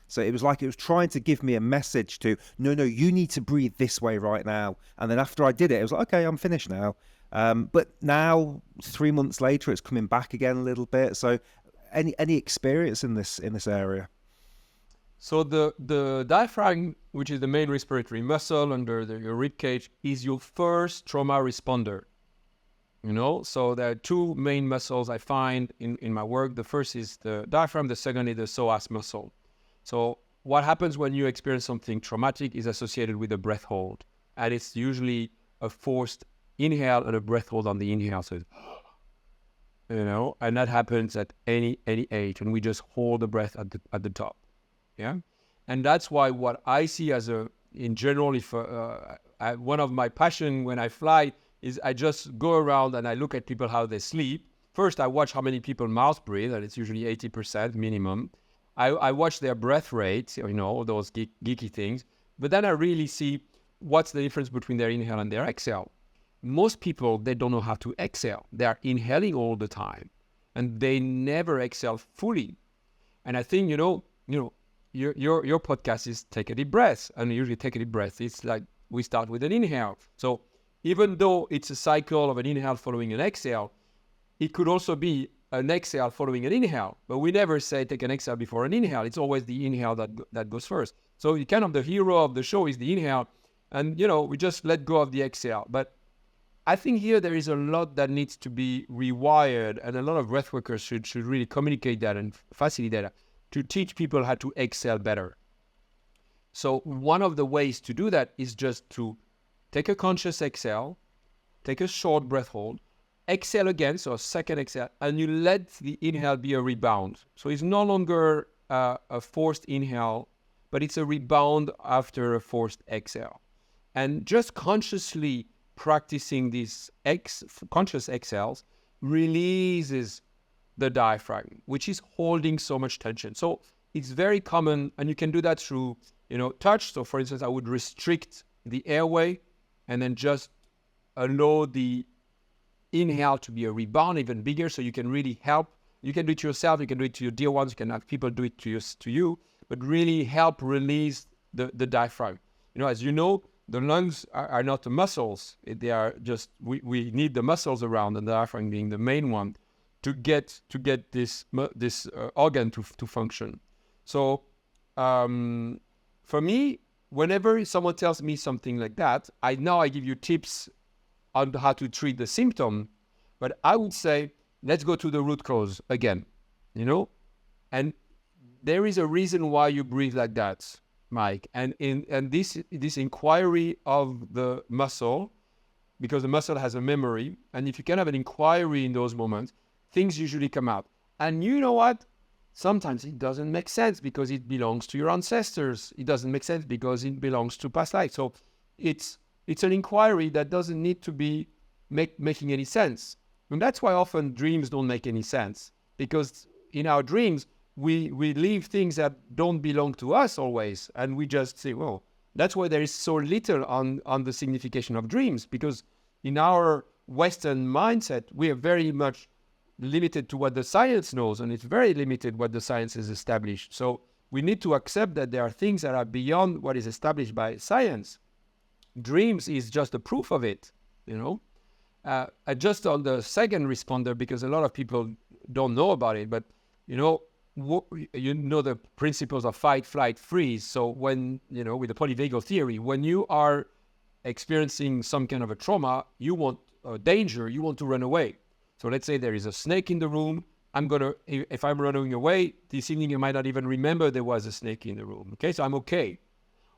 So it was like it was trying to give me a message to, no, you need to breathe this way right now. And then after I did it, it was like, okay, I'm finished now. But now, 3 months later, it's coming back again a little bit. So any experience in this area? So the diaphragm, which is the main respiratory muscle under your rib cage, is your first trauma responder. So there are two main muscles I find in my work. The first is the diaphragm, the second is the psoas muscle. So what happens when you experience something traumatic is associated with a breath hold. And it's usually a forced inhale and a breath hold on the inhale. So, and that happens at any age. And we just hold the breath at the top. Yeah. And that's why what I see in general, if one of my passion when I fly is I just go around and I look at people, how they sleep. First, I watch how many people mouth breathe, and it's usually 80% minimum. I watch their breath rate, those geeky things. But then I really see what's the difference between their inhale and their exhale. Most people, they don't know how to exhale. They are inhaling all the time, and they never exhale fully. And I think, your podcast is take a deep breath, and usually take a deep breath. It's like we start with an inhale. So even though it's a cycle of an inhale following an exhale, it could also be an exhale following an inhale, but we never say take an exhale before an inhale. It's always the inhale that goes first. So kind of the hero of the show is the inhale, and we just let go of the exhale. But I think here there is a lot that needs to be rewired, and a lot of breathworkers should really communicate that and facilitate that to teach people how to exhale better. So one of the ways to do that is just to take a conscious exhale, take a short breath hold, exhale again, so a second exhale, and you let the inhale be a rebound. So it's no longer a forced inhale, but it's a rebound after a forced exhale. And just consciously practicing these conscious exhales releases the diaphragm, which is holding so much tension. So it's very common, and you can do that through, touch. So for instance, I would restrict the airway and then just allow the inhale to be a rebound even bigger, so you can really help. You can do it to yourself, you can do it to your dear ones, you can have people do it to you, but really help release the diaphragm. As you know, the lungs are not the muscles. They are just, we need the muscles around, and the diaphragm being the main one to get this organ to function. So for me, whenever someone tells me something like that, I give you tips on how to treat the symptom, but I would say, let's go to the root cause again, and there is a reason why you breathe like that, Mike. And this inquiry of the muscle, because the muscle has a memory, and if you can have an inquiry in those moments, things usually come out. And you know what? Sometimes it doesn't make sense because it belongs to your ancestors. It doesn't make sense because it belongs to past life. So it's an inquiry that doesn't need to be making any sense. And that's why often dreams don't make any sense, because in our dreams, we leave things that don't belong to us always. And we just say, well, that's why there is so little on the signification of dreams, because in our Western mindset, we are very much limited to what the science knows, and it's very limited what the science has established. So we need to accept that there are things that are beyond what is established by science. Dreams is just a proof of it, Just on the second responder, because a lot of people don't know about it, but you know the principles of fight, flight, freeze. So when, with the polyvagal theory, when you are experiencing some kind of a trauma, you want danger, you want to run away. So let's say there is a snake in the room. If I'm running away, this evening I might not even remember there was a snake in the room. Okay, so I'm okay.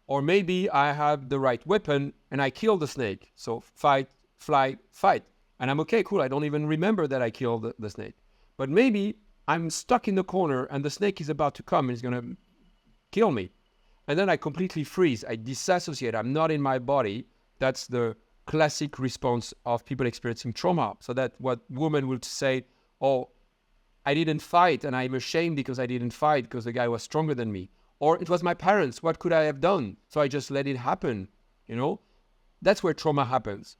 Or maybe I have the right weapon and I kill the snake. So fight, flight, fight. And I'm okay, cool. I don't even remember that I killed the snake. But maybe I'm stuck in the corner and the snake is about to come and it's going to kill me. And then I completely freeze. I disassociate. I'm not in my body. That's the classic response of people experiencing trauma. So that what women would say, oh, I didn't fight and I'm ashamed because I didn't fight because the guy was stronger than me. Or it was my parents. What could I have done? So I just let it happen. That's where trauma happens.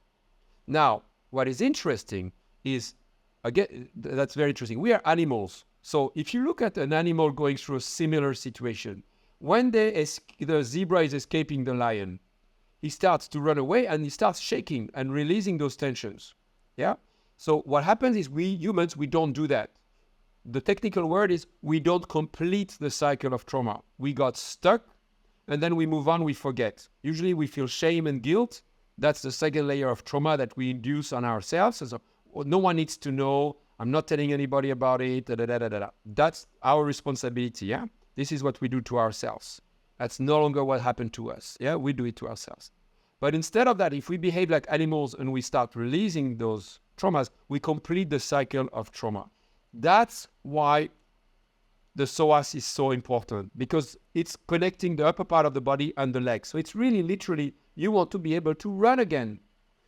Now, what is interesting is, again, that's very interesting. We are animals. So if you look at an animal going through a similar situation, when the zebra is escaping the lion, he starts to run away and he starts shaking and releasing those tensions. Yeah. So what happens is we humans, we don't do that. The technical word is we don't complete the cycle of trauma. We got stuck and then we move on, we forget. Usually we feel shame and guilt. That's the second layer of trauma that we induce on ourselves. So no one needs to know. I'm not telling anybody about it. That's our responsibility. Yeah. This is what we do to ourselves. That's no longer what happened to us. Yeah. We do it to ourselves. But instead of that, if we behave like animals and we start releasing those traumas, we complete the cycle of trauma. That's why the psoas is so important, because it's connecting the upper part of the body and the legs. So it's really literally, you want to be able to run again.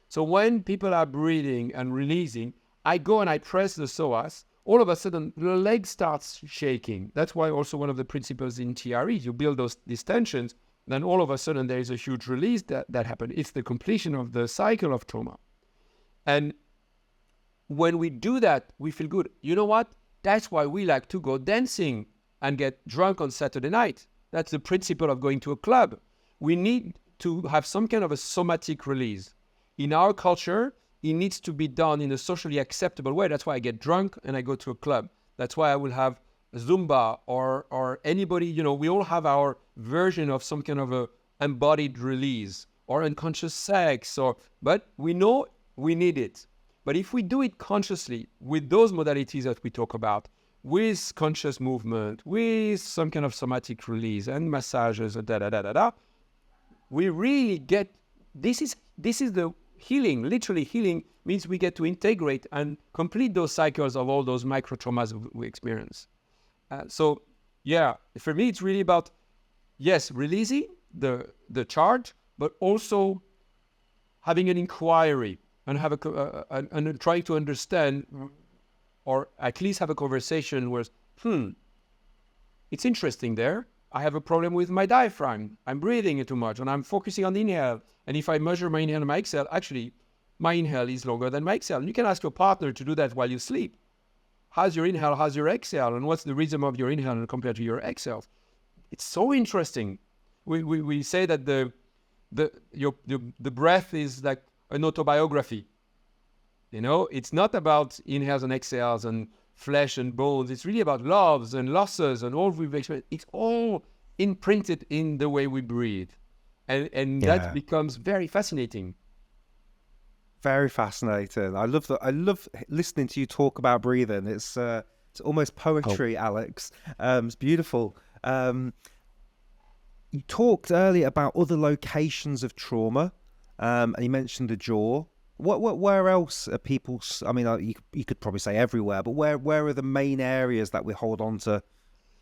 So when people are breathing and releasing, I go and I press the psoas, all of a sudden the leg starts shaking. That's why also one of the principles in TRE, you build these tensions, then all of a sudden there is a huge release that happened. It's the completion of the cycle of trauma. And when we do that, we feel good. You know what? That's why we like to go dancing and get drunk on Saturday night. That's the principle of going to a club. We need to have some kind of a somatic release. In our culture, it needs to be done in a socially acceptable way. That's why I get drunk and I go to a club. That's why I will have Zumba or anybody, we all have our version of some kind of a embodied release or unconscious sex, but we know we need it. But if we do it consciously with those modalities that we talk about, with conscious movement, with some kind of somatic release and massages, we really get, this is the healing. Literally healing means we get to integrate and complete those cycles of all those micro traumas we experience. So for me, it's really about, yes, releasing the charge, but also having an inquiry and and trying to understand, or at least have a conversation where, it's interesting there. I have a problem with my diaphragm. I'm breathing too much and I'm focusing on the inhale. And if I measure my inhale and my exhale, actually, my inhale is longer than my exhale. And you can ask your partner to do that while you sleep. How's your inhale? How's your exhale? And what's the rhythm of your inhale compared to your exhale? It's so interesting. We say that the breath is like an autobiography. It's not about inhales and exhales and flesh and bones. It's really about loves and losses and all we've experienced. It's all imprinted in the way we breathe. And that becomes very fascinating. Very fascinating. I love that. I love listening to you talk about breathing. It's almost poetry, Alex. It's beautiful. You talked earlier about other locations of trauma, and you mentioned the jaw. Where else are people? I mean, you could probably say everywhere, but where are the main areas that we hold on to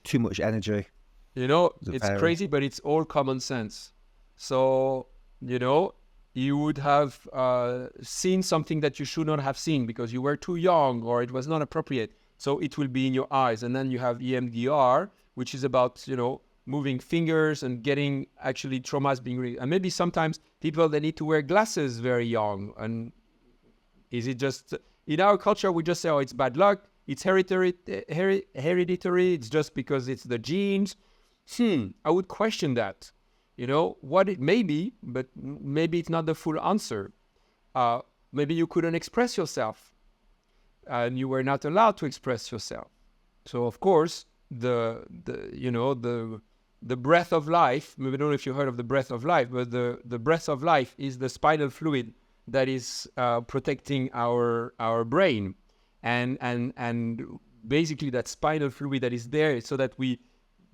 too much energy? It's crazy, but it's all common sense. So, you would have seen something that you should not have seen because you were too young or it was not appropriate. So it will be in your eyes. And then you have EMDR, which is about, moving fingers and getting actually traumas being and maybe sometimes people, they need to wear glasses very young. And is it just, in our culture, we just say, oh, it's bad luck. It's hereditary. It's just because it's the genes. I would question that. What it may be, but maybe it's not the full answer. maybe you couldn't express yourself and you were not allowed to express yourself. So of course, the breath of life, maybe I don't know if you heard of the breath of life, but the breath of life is the spinal fluid that is protecting our brain. And basically that spinal fluid that is there so that we,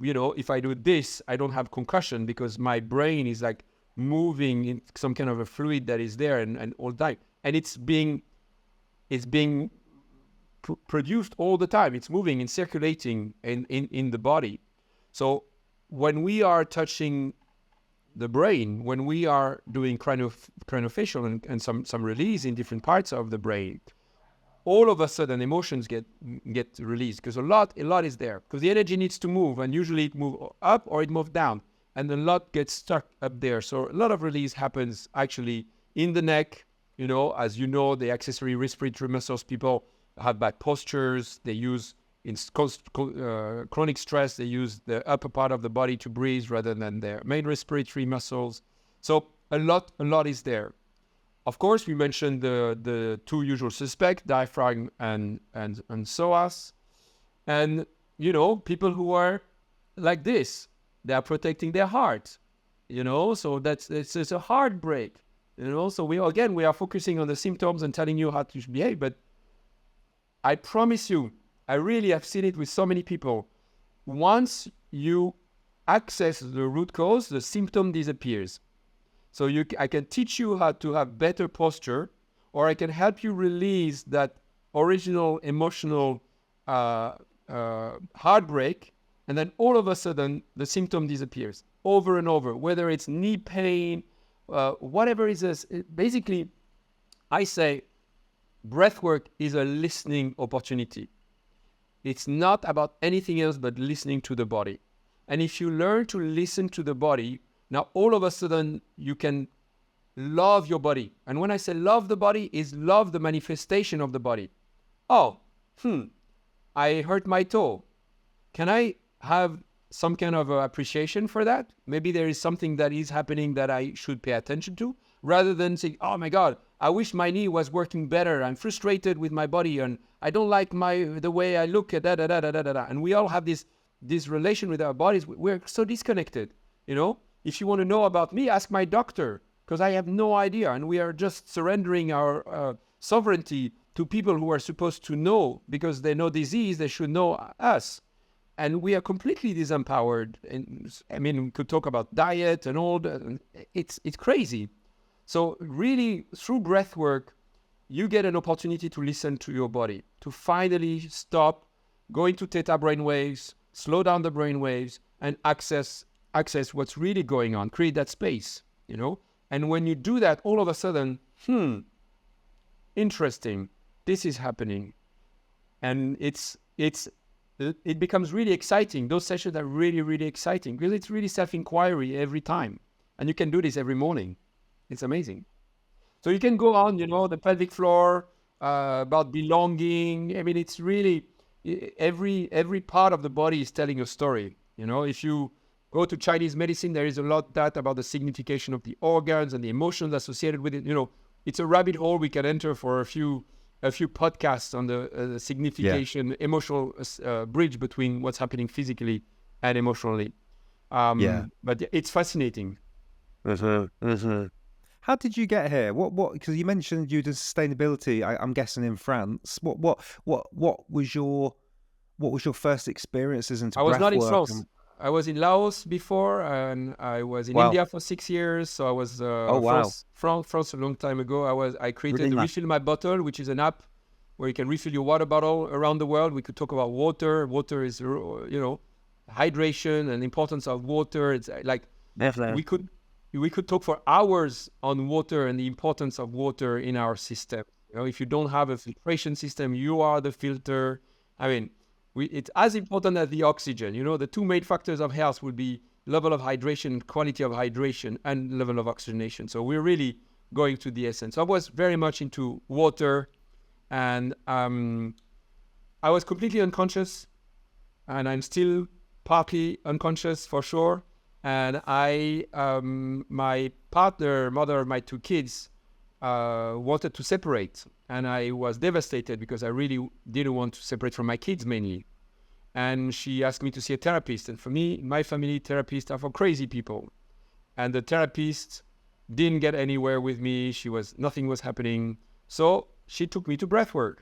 if I do this, I don't have concussion because my brain is like moving in some kind of a fluid that is there and all the time. And it's being produced all the time. It's moving and circulating in the body. So when we are touching the brain, when we are doing craniofacial and some release in different parts of the brain, all of a sudden emotions get released because a lot is there because the energy needs to move, and usually it moves up or it moves down, and a lot gets stuck up there. So a lot of release happens actually in the neck. As you know, the accessory respiratory muscles, people have bad postures. They use in chronic stress, they use the upper part of the body to breathe rather than their main respiratory muscles. So a lot is there. Of course, we mentioned the two usual suspects, diaphragm and psoas. And, people who are like this, they are protecting their heart, so it's a heartbreak, So we are focusing on the symptoms and telling you how to behave. But I promise you, I really have seen it with so many people. Once you access the root cause, the symptom disappears. So I can teach you how to have better posture, or I can help you release that original emotional heartbreak, and then all of a sudden the symptom disappears over and over, whether it's knee pain, whatever it is. Basically, I say breathwork is a listening opportunity. It's not about anything else but listening to the body. And if you learn to listen to the body, now all of a sudden you can love your body. And when I say love the body, is love the manifestation of the body. Oh, I hurt my toe. Can I have some kind of appreciation for that? Maybe there is something that is happening that I should pay attention to, rather than saying, oh my God, I wish my knee was working better. I'm frustrated with my body and I don't like the way I look at da. And we all have this relation with our bodies. We're so disconnected, If you want to know about me, ask my doctor, because I have no idea. And we are just surrendering our sovereignty to people who are supposed to know, because they know disease, they should know us. And we are completely disempowered. And we could talk about diet and all that. It's crazy. So really, through breath work, you get an opportunity to listen to your body, to finally stop going to theta brainwaves, slow down the brainwaves, and access what's really going on, create that space, And when you do that, all of a sudden, interesting, this is happening. And it becomes really exciting. Those sessions are really, really exciting because it's really self-inquiry every time. And you can do this every morning. It's amazing. So you can go on, the pelvic floor, about belonging. It's really, every part of the body is telling a story. If you go to Chinese medicine, there is a lot about the signification of the organs and the emotions associated with it. It's a rabbit hole we can enter for a few podcasts on the signification, emotional bridge between what's happening physically and emotionally. But it's fascinating. How did you get here? What? Because you mentioned you did sustainability. I'm guessing in France. What was your first experiences into breathwork? I was not in France. I was in Laos before, and I was in India for 6 years. So I was France a long time ago. I created the Refill My Bottle, which is an app where you can refill your water bottle around the world. We could talk about water. Water is hydration and importance of water. It's like Definitely. we could talk for hours on water and the importance of water in our system. If you don't have a filtration system, you are the filter. It's as important as the oxygen. The two main factors of health would be level of hydration, quality of hydration, and level of oxygenation. So we're really going to the essence. I was very much into water, and I was completely unconscious, and I'm still partly unconscious for sure. And my partner, mother of my two kids, wanted to separate. And I was devastated because I really didn't want to separate from my kids mainly. And she asked me to see a therapist. And for me, my family, therapists are for crazy people. And the therapist didn't get anywhere with me. Nothing was happening. So she took me to Breathwork.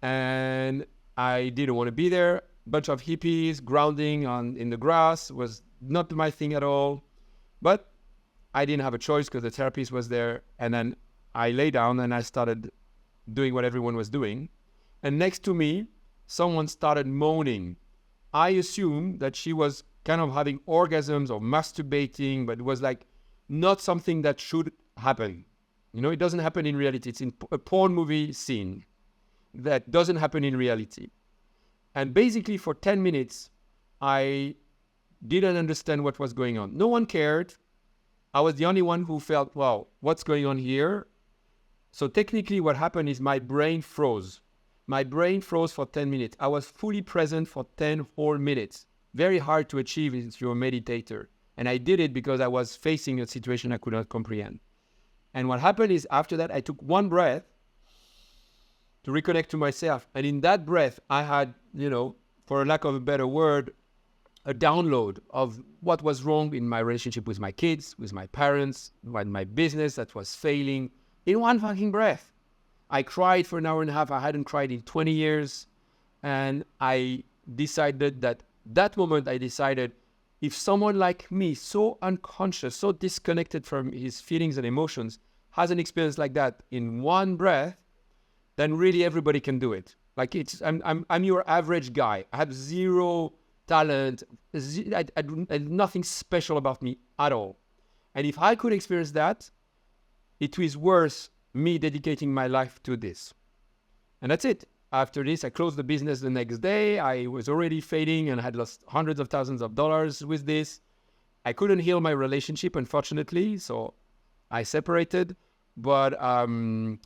And I didn't want to be there. Bunch of hippies grounding in the grass was not my thing at all. But I didn't have a choice because the therapist was there. And then I lay down and I started doing what everyone was doing. And next to me, someone started moaning. I assumed that she was kind of having orgasms or masturbating, but it was like not something that should happen. You know, it doesn't happen in reality. It's in a porn movie scene that doesn't happen in reality. And basically for 10 minutes, I didn't understand what was going on. No one cared. I was the only one who felt, wow, what's going on here? So technically what happened is my brain froze. My brain froze for 10 minutes. I was fully present for 10 whole minutes. Very hard to achieve if you're a meditator. And I did it because I was facing a situation I could not comprehend. And what happened is after that, I took one breath to reconnect to myself. And in that breath, I had, for lack of a better word, a download of what was wrong in my relationship with my kids, with my parents, with my business that was failing in one fucking breath. I cried for an hour and a half. I hadn't cried in 20 years. And I decided that moment, I decided if someone like me, so unconscious, so disconnected from his feelings and emotions, has an experience like that in one breath, then really everybody can do it. Like I'm your average guy. I have zero talent. I nothing special about me at all. And if I could experience that, it is worth me dedicating my life to this. And that's it. After this, I closed the business the next day. I was already fading and had lost hundreds of thousands of dollars with this. I couldn't heal my relationship, unfortunately, so I separated. But after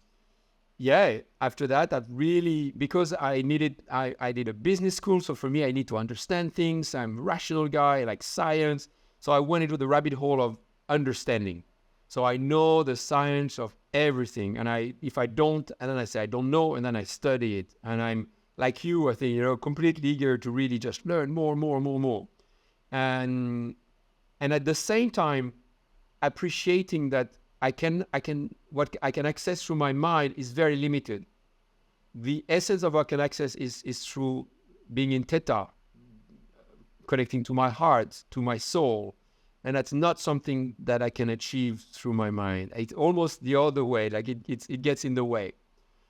that, because I did a business school, so for me, I need to understand things. I'm a rational guy, I like science. So I went into the rabbit hole of understanding. So I know the science of everything. And if I don't, and then I say I don't know, and then I study it. And I'm like you, I think, completely eager to really just learn more. And at the same time, appreciating that what I can access through my mind is very limited. The essence of what I can access is through being in theta, connecting to my heart, to my soul. And that's not something that I can achieve through my mind. It's almost the other way, like it gets in the way.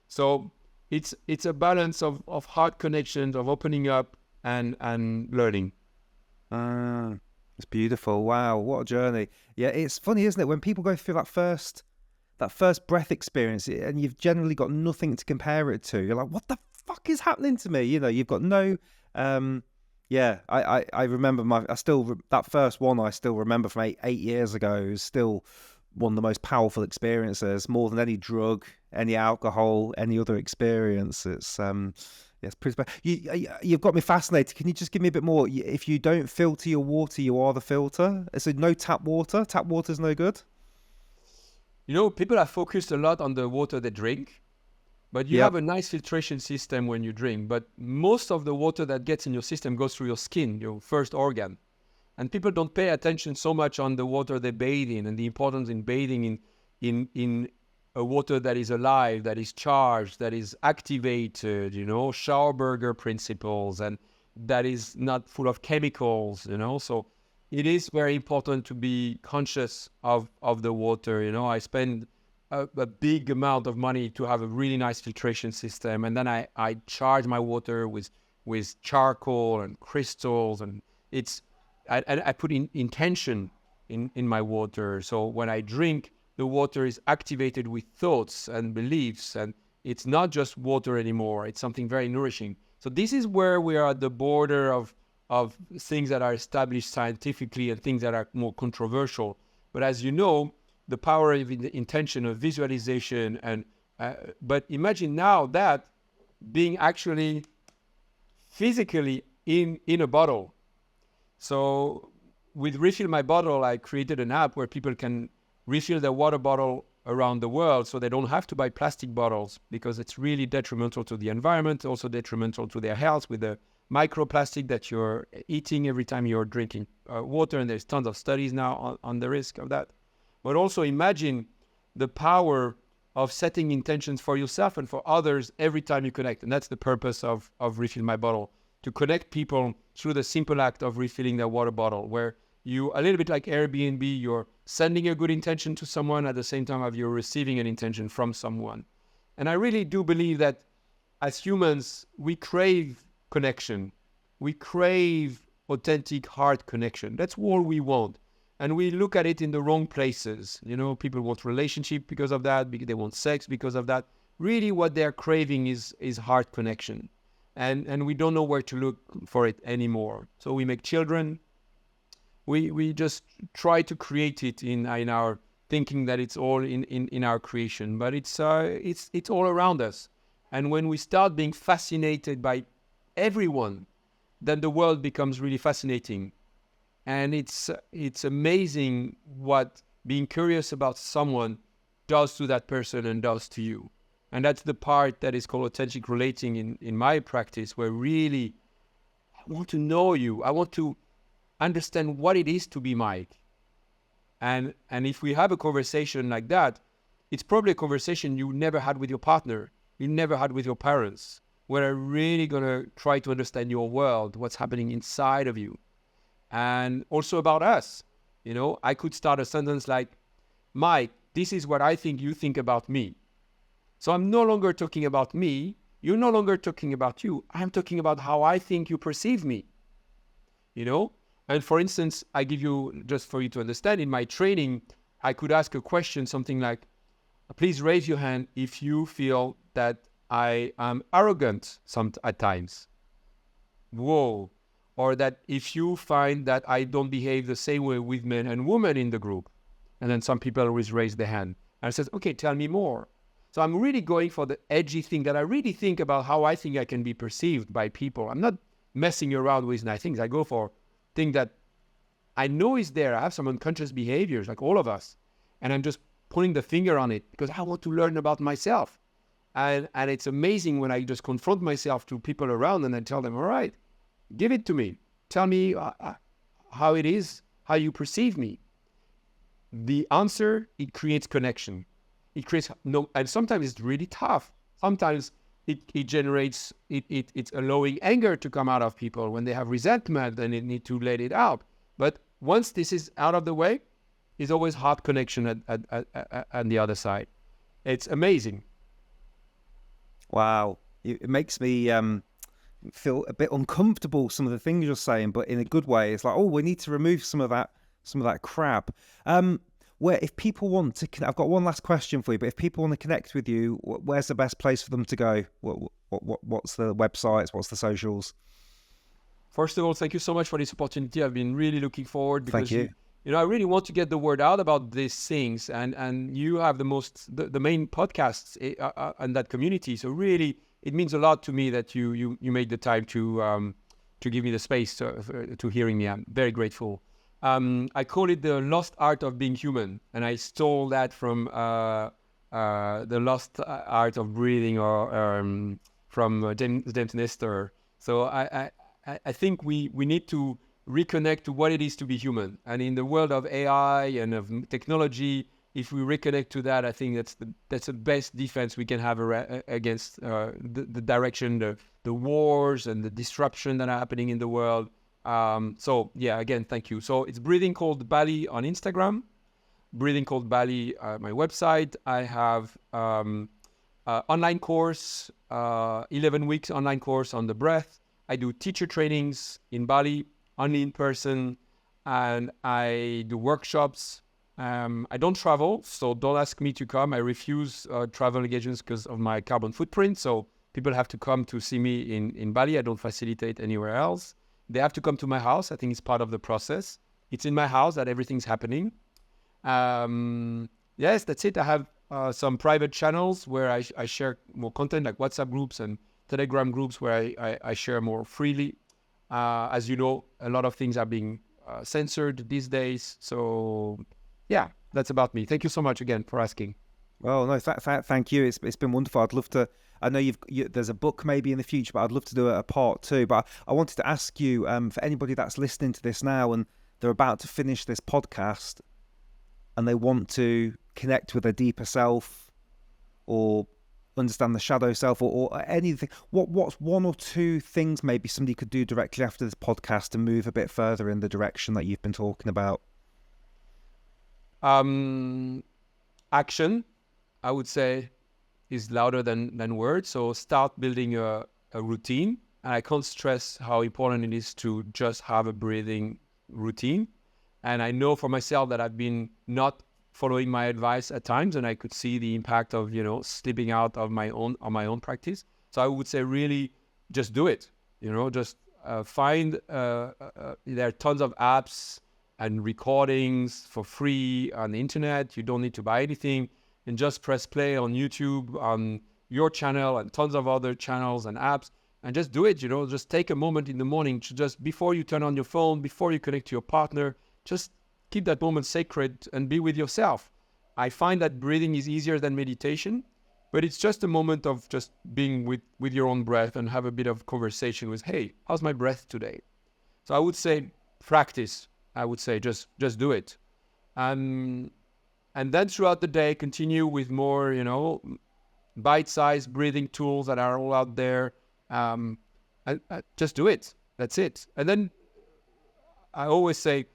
So it's a balance of heart connections, of opening up and learning. It's beautiful. Wow, what a journey. Yeah, it's funny, isn't it? When people go through that first breath experience and you've generally got nothing to compare it to, you're like, what the fuck is happening to me? You've got no... I remember that first one I still remember from eight years ago is still one of the most powerful experiences, more than any drug, any alcohol, any other experience. It's pretty special. You've got me fascinated. Can you just give me a bit more? If you don't filter your water, you are the filter. So no tap water. Tap water's no good. People are focused a lot on the water they drink. But you have a nice filtration system when you drink. But most of the water that gets in your system goes through your skin, your first organ. And people don't pay attention so much on the water they bathe in and the importance in bathing in a water that is alive, that is charged, that is activated, Schauberger principles, and that is not full of chemicals, So it is very important to be conscious of the water. I spend a big amount of money to have a really nice filtration system, and then I charge my water with charcoal and crystals, and I put in intention in my water. So when I drink, the water is activated with thoughts and beliefs, and it's not just water anymore. It's something very nourishing. So this is where we are at the border of things that are established scientifically and things that are more controversial. But as you know, the power of the intention of visualization but imagine now that being actually physically in a bottle. So with Refill My Bottle, I created an app where people can refill their water bottle around the world so they don't have to buy plastic bottles, because it's really detrimental to the environment, also detrimental to their health with the microplastic that you're eating every time you're drinking water. And there's tons of studies now on the risk of that. But also imagine the power of setting intentions for yourself and for others every time you connect. And that's the purpose of Refill My Bottle, to connect people through the simple act of refilling their water bottle, where you, a little bit like Airbnb, you're sending a good intention to someone at the same time as you're receiving an intention from someone. And I really do believe that as humans, we crave connection. We crave authentic heart connection. That's all we want. And we look at it in the wrong places. You know, people want relationship because of that. They want sex because of that. Really what they're craving is heart connection. And we don't know where to look for it anymore. So we make children. We just try to create it in our thinking that it's all in our creation. But it's all around us. And when we start being fascinated by everyone, then the world becomes really fascinating. And it's amazing what being curious about someone does to that person and does to you. And that's the part that is called authentic relating in my practice, where really I want to know you. I want to understand what it is to be Mike. And if we have a conversation like that, it's probably a conversation you never had with your partner, you never had with your parents, where I'm really going to try to understand your world, what's happening inside of you. And also about us. You know, I could start a sentence like, Mike, this is what I think you think about me. So I'm no longer talking about me. You're no longer talking about you. I'm talking about how I think you perceive me. You know? And for instance, I give you, just for you to understand, in my training, I could ask a question, something like, please raise your hand if you feel that I am arrogant at times. Whoa. Or that if you find that I don't behave the same way with men and women in the group. And then some people always raise their hand. And I says, okay, tell me more. So I'm really going for the edgy thing that I really think about how I think I can be perceived by people. I'm not messing around with nice things. I go for things that I know is there. I have some unconscious behaviors like all of us. And I'm just putting the finger on it because I want to learn about myself. And it's amazing when I just confront myself to people around and I tell them, all right, give it to me. Tell me how it is, how you perceive me. The answer, it creates connection. It creates and sometimes it's really tough. Sometimes it generates, it's allowing anger to come out of people when they have resentment and they need to let it out. But once this is out of the way, there's always heart connection at the other side. It's amazing. Wow. It makes me feel a bit uncomfortable, some of the things you're saying, but in a good way. It's like, oh, we need to remove some of that crap. Where if people want to, I've got one last question for you, but if people want to connect with you, where's the best place for them to go? What's the websites? What's the socials? First of all, thank you so much for this opportunity. I've been really looking forward because thank you. You know, I really want to get the word out about these things, and you have the main podcasts in that community. So really, it means a lot to me that you made the time to give me the space to hearing me. I'm very grateful. I call it the lost art of being human, and I stole that from the lost art of breathing, or from James Nestor. So I think we need to reconnect to what it is to be human. And in the world of AI and of technology, if we reconnect to that, I think that's the best defense we can have against the direction, the wars and the disruption that are happening in the world. So yeah, again, thank you. So it's Breathing Called Bali on Instagram, Breathing Called Bali, my website. I have online course, 11 weeks online course on the breath. I do teacher trainings in Bali, only in person, and I do workshops. I don't travel, so don't ask me to come. I refuse travel engagements because of my carbon footprint. So people have to come to see me in Bali. I don't facilitate anywhere else. They have to come to my house. I think it's part of the process. It's in my house that everything's happening. Yes, that's it. I have some private channels where I share more content, like WhatsApp groups and Telegram groups where I share more freely. As you know, a lot of things are being censored these days. So yeah, that's about me. Thank you so much again for asking. Oh no, thank you. It's been wonderful. I'd love to. I know there's a book maybe in the future, but I'd love to do a part two. But I wanted to ask you, for anybody that's listening to this now and they're about to finish this podcast and they want to connect with a deeper self or understand the shadow self or anything, what's one or two things maybe somebody could do directly after this podcast to move a bit further in the direction that you've been talking about? Action, I would say, is louder than words. So start building a routine. And I can't stress how important it is to just have a breathing routine. And I know for myself that I've been not following my advice at times, and I could see the impact of, slipping out of my own practice. So I would say really just do it. Just find, there are tons of apps and recordings for free on the internet. You don't need to buy anything, and just press play on YouTube, on your channel and tons of other channels and apps, and just do it. Just take a moment in the morning to just, before you turn on your phone, before you connect to your partner, just keep that moment sacred and be with yourself. I find that breathing is easier than meditation, but it's just a moment of just being with your own breath and have a bit of conversation with, hey, how's my breath today? So I would say practice. I would say just do it. And then throughout the day, continue with more, bite-sized breathing tools that are all out there. And just do it. That's it. And then I always say,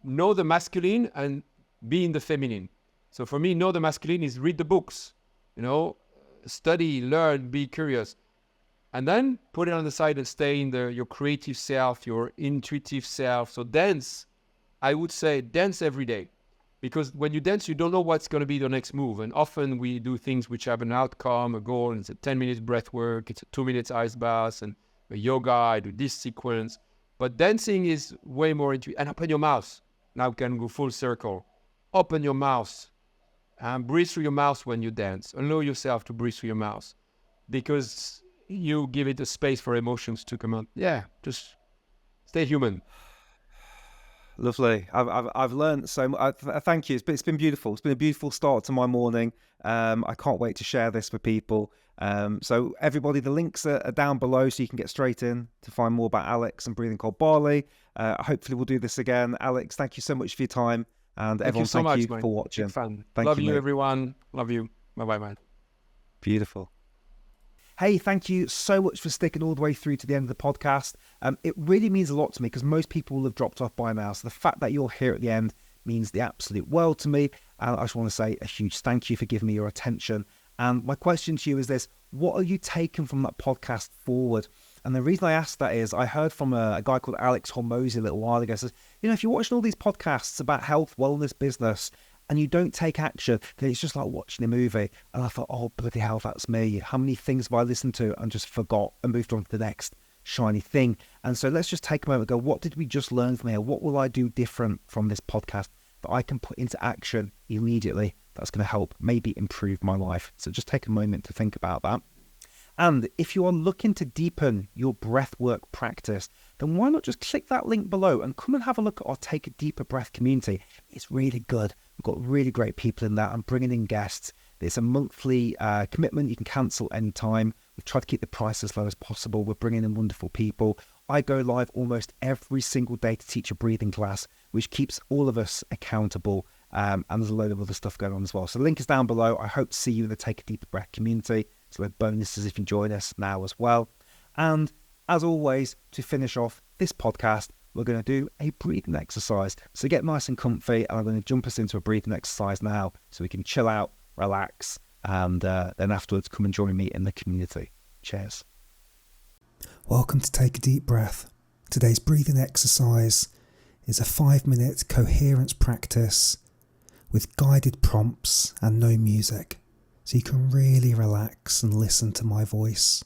know the masculine and be in the feminine. So for me, know the masculine is read the books, study, learn, be curious. And then put it on the side and stay in your creative self, your intuitive self. So dance, I would say dance every day. Because when you dance, you don't know what's going to be the next move. And often we do things which have an outcome, a goal, and it's a 10 minutes breath work, it's a 2 minutes ice bath, and a yoga, I do this sequence. But dancing is way more intuitive. And open your mouth. Now we can go full circle. Open your mouth and breathe through your mouth when you dance. Allow yourself to breathe through your mouth, because you give it a space for emotions to come out. Yeah, just stay human. Lovely. I've learned so much. Thank you. It's been beautiful. It's been a beautiful start to my morning. I can't wait to share this with people. So everybody, the links are down below, so you can get straight in to find more about Alex and Breathing Cold Barley. Hopefully we'll do this again. Alex, thank you so much for your time. And everyone, thank you for watching. Big fan. Thank Love you, mate. everyone. Love you. Bye-bye, man. Beautiful. Hey, thank you so much for sticking all the way through to the end of the podcast. It really means a lot to me because most people will have dropped off by now. So the fact that you're here at the end means the absolute world to me. And I just want to say a huge thank you for giving me your attention. And my question to you is this: what are you taking from that podcast forward? And the reason I asked that is I heard from a guy called Alex Hormozy a little while ago. Says, if you're watching all these podcasts about health, wellness, business, and you don't take action, then it's just like watching a movie. And I thought, oh, bloody hell, that's me. How many things have I listened to and just forgot and moved on to the next shiny thing? And so let's just take a moment and go, what did we just learn from here? What will I do different from this podcast that I can put into action immediately that's going to help maybe improve my life? So just take a moment to think about that. And if you are looking to deepen your breathwork practice, then why not just click that link below and come and have a look at our Take a Deeper Breath community. It's really good. We've got really great people in there. I'm bringing in guests. It's a monthly commitment. You can cancel anytime. We've tried to keep the price as low as possible. We're bringing in wonderful people. I go live almost every single day to teach a breathing class, which keeps all of us accountable. And there's a load of other stuff going on as well. So the link is down below. I hope to see you in the Take a Deeper Breath community. So there are bonuses if you join us now as well. And as always, to finish off this podcast, we're going to do a breathing exercise. So get nice and comfy, and I'm going to jump us into a breathing exercise now so we can chill out, relax, and then afterwards come and join me in the community. Cheers. Welcome to Take a Deep Breath. Today's breathing exercise is a 5-minute coherence practice with guided prompts and no music, so you can really relax and listen to my voice.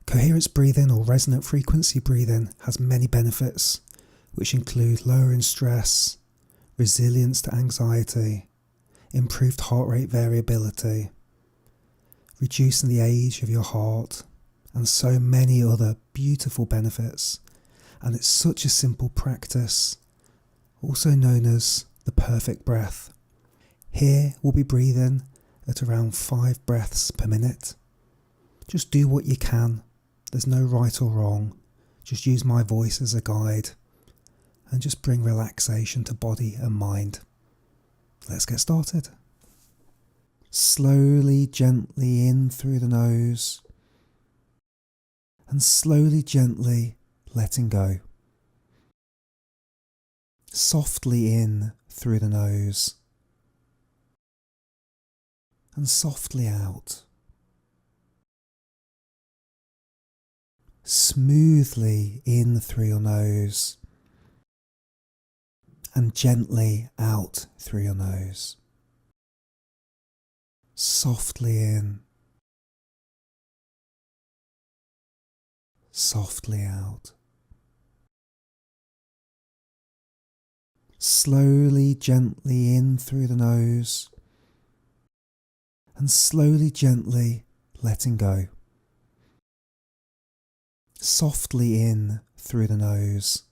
Coherence breathing or resonant frequency breathing has many benefits, which include lowering stress, resilience to anxiety, improved heart rate variability, reducing the age of your heart, and so many other beautiful benefits. And it's such a simple practice, also known as the perfect breath. Here we'll be breathing at around 5 breaths per minute. Just do what you can. There's no right or wrong. Just use my voice as a guide and just bring relaxation to body and mind. Let's get started. Slowly, gently in through the nose and slowly, gently letting go. Softly in through the nose and softly out. Smoothly in through your nose and gently out through your nose. Softly in, softly out. Slowly, gently in through the nose and slowly, gently letting go. Softly in through the nose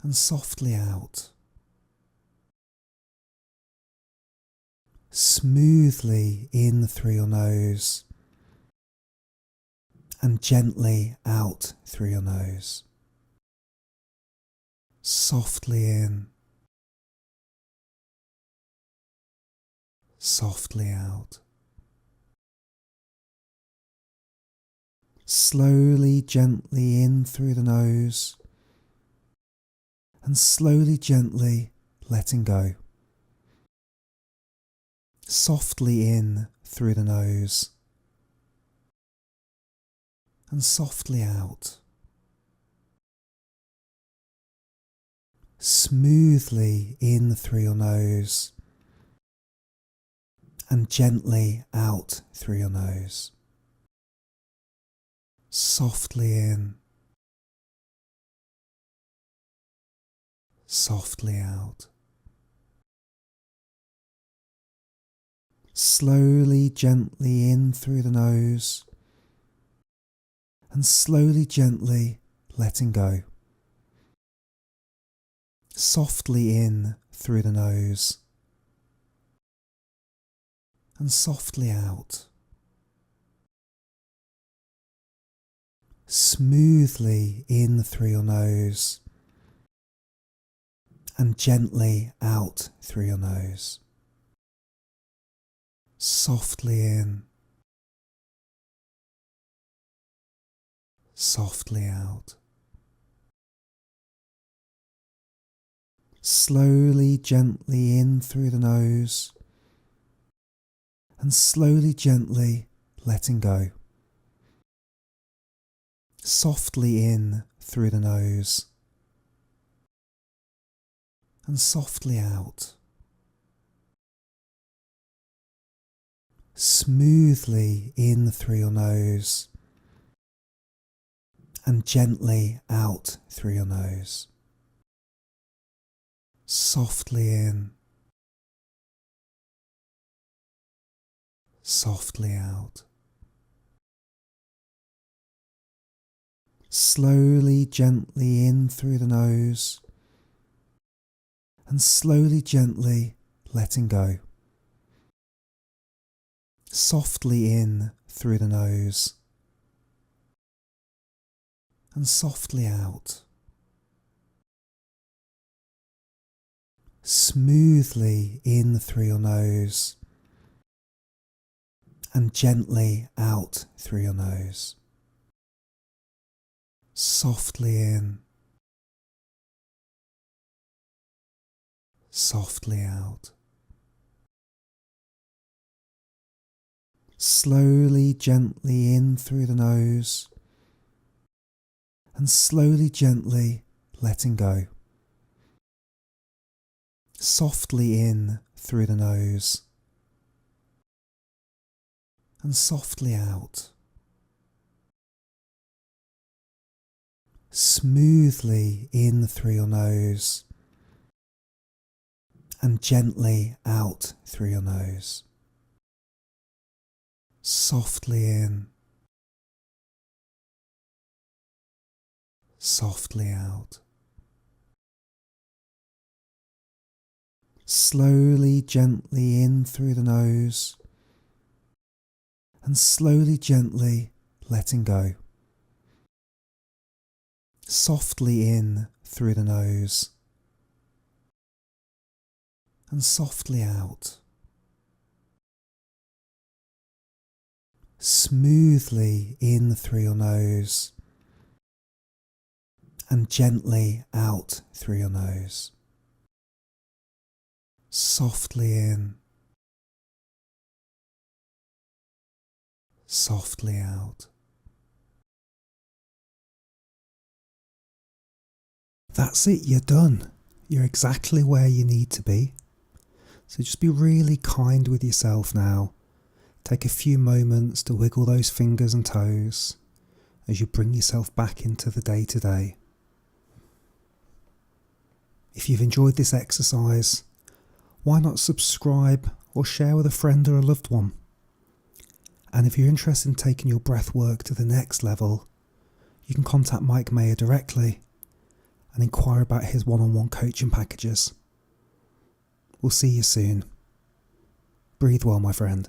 and softly out. Smoothly in through your nose and gently out through your nose. Softly in, softly out. Slowly, gently in through the nose and slowly, gently letting go. Softly in through the nose and softly out. Smoothly in through your nose and gently out through your nose. Softly in, softly out. Slowly, gently in through the nose and slowly, gently letting go. Softly in through the nose and softly out. Smoothly in through your nose and gently out through your nose. Softly in, softly out. Slowly, gently in through the nose and slowly, gently letting go. Softly in through the nose and softly out. Smoothly in through your nose and gently out through your nose. Softly in, softly out. Slowly, gently in through the nose and slowly, gently letting go. Softly in through the nose and softly out. Smoothly in through your nose and gently out through your nose. Softly in, softly out. Slowly, gently in through the nose and slowly, gently letting go. Softly in through the nose and softly out. Smoothly in through your nose and gently out through your nose. Softly in, softly out. Slowly, gently in through the nose, and slowly, gently letting go. Softly in through the nose, and softly out. Smoothly in through your nose, and gently out through your nose. Softly in, softly out. That's it, you're done. You're exactly where you need to be. So just be really kind with yourself now. Take a few moments to wiggle those fingers and toes as you bring yourself back into the day-to-day. If you've enjoyed this exercise, why not subscribe or share with a friend or a loved one? And if you're interested in taking your breath work to the next level, you can contact Mike Maher directly and inquire about his one-on-one coaching packages. We'll see you soon. Breathe well, my friend.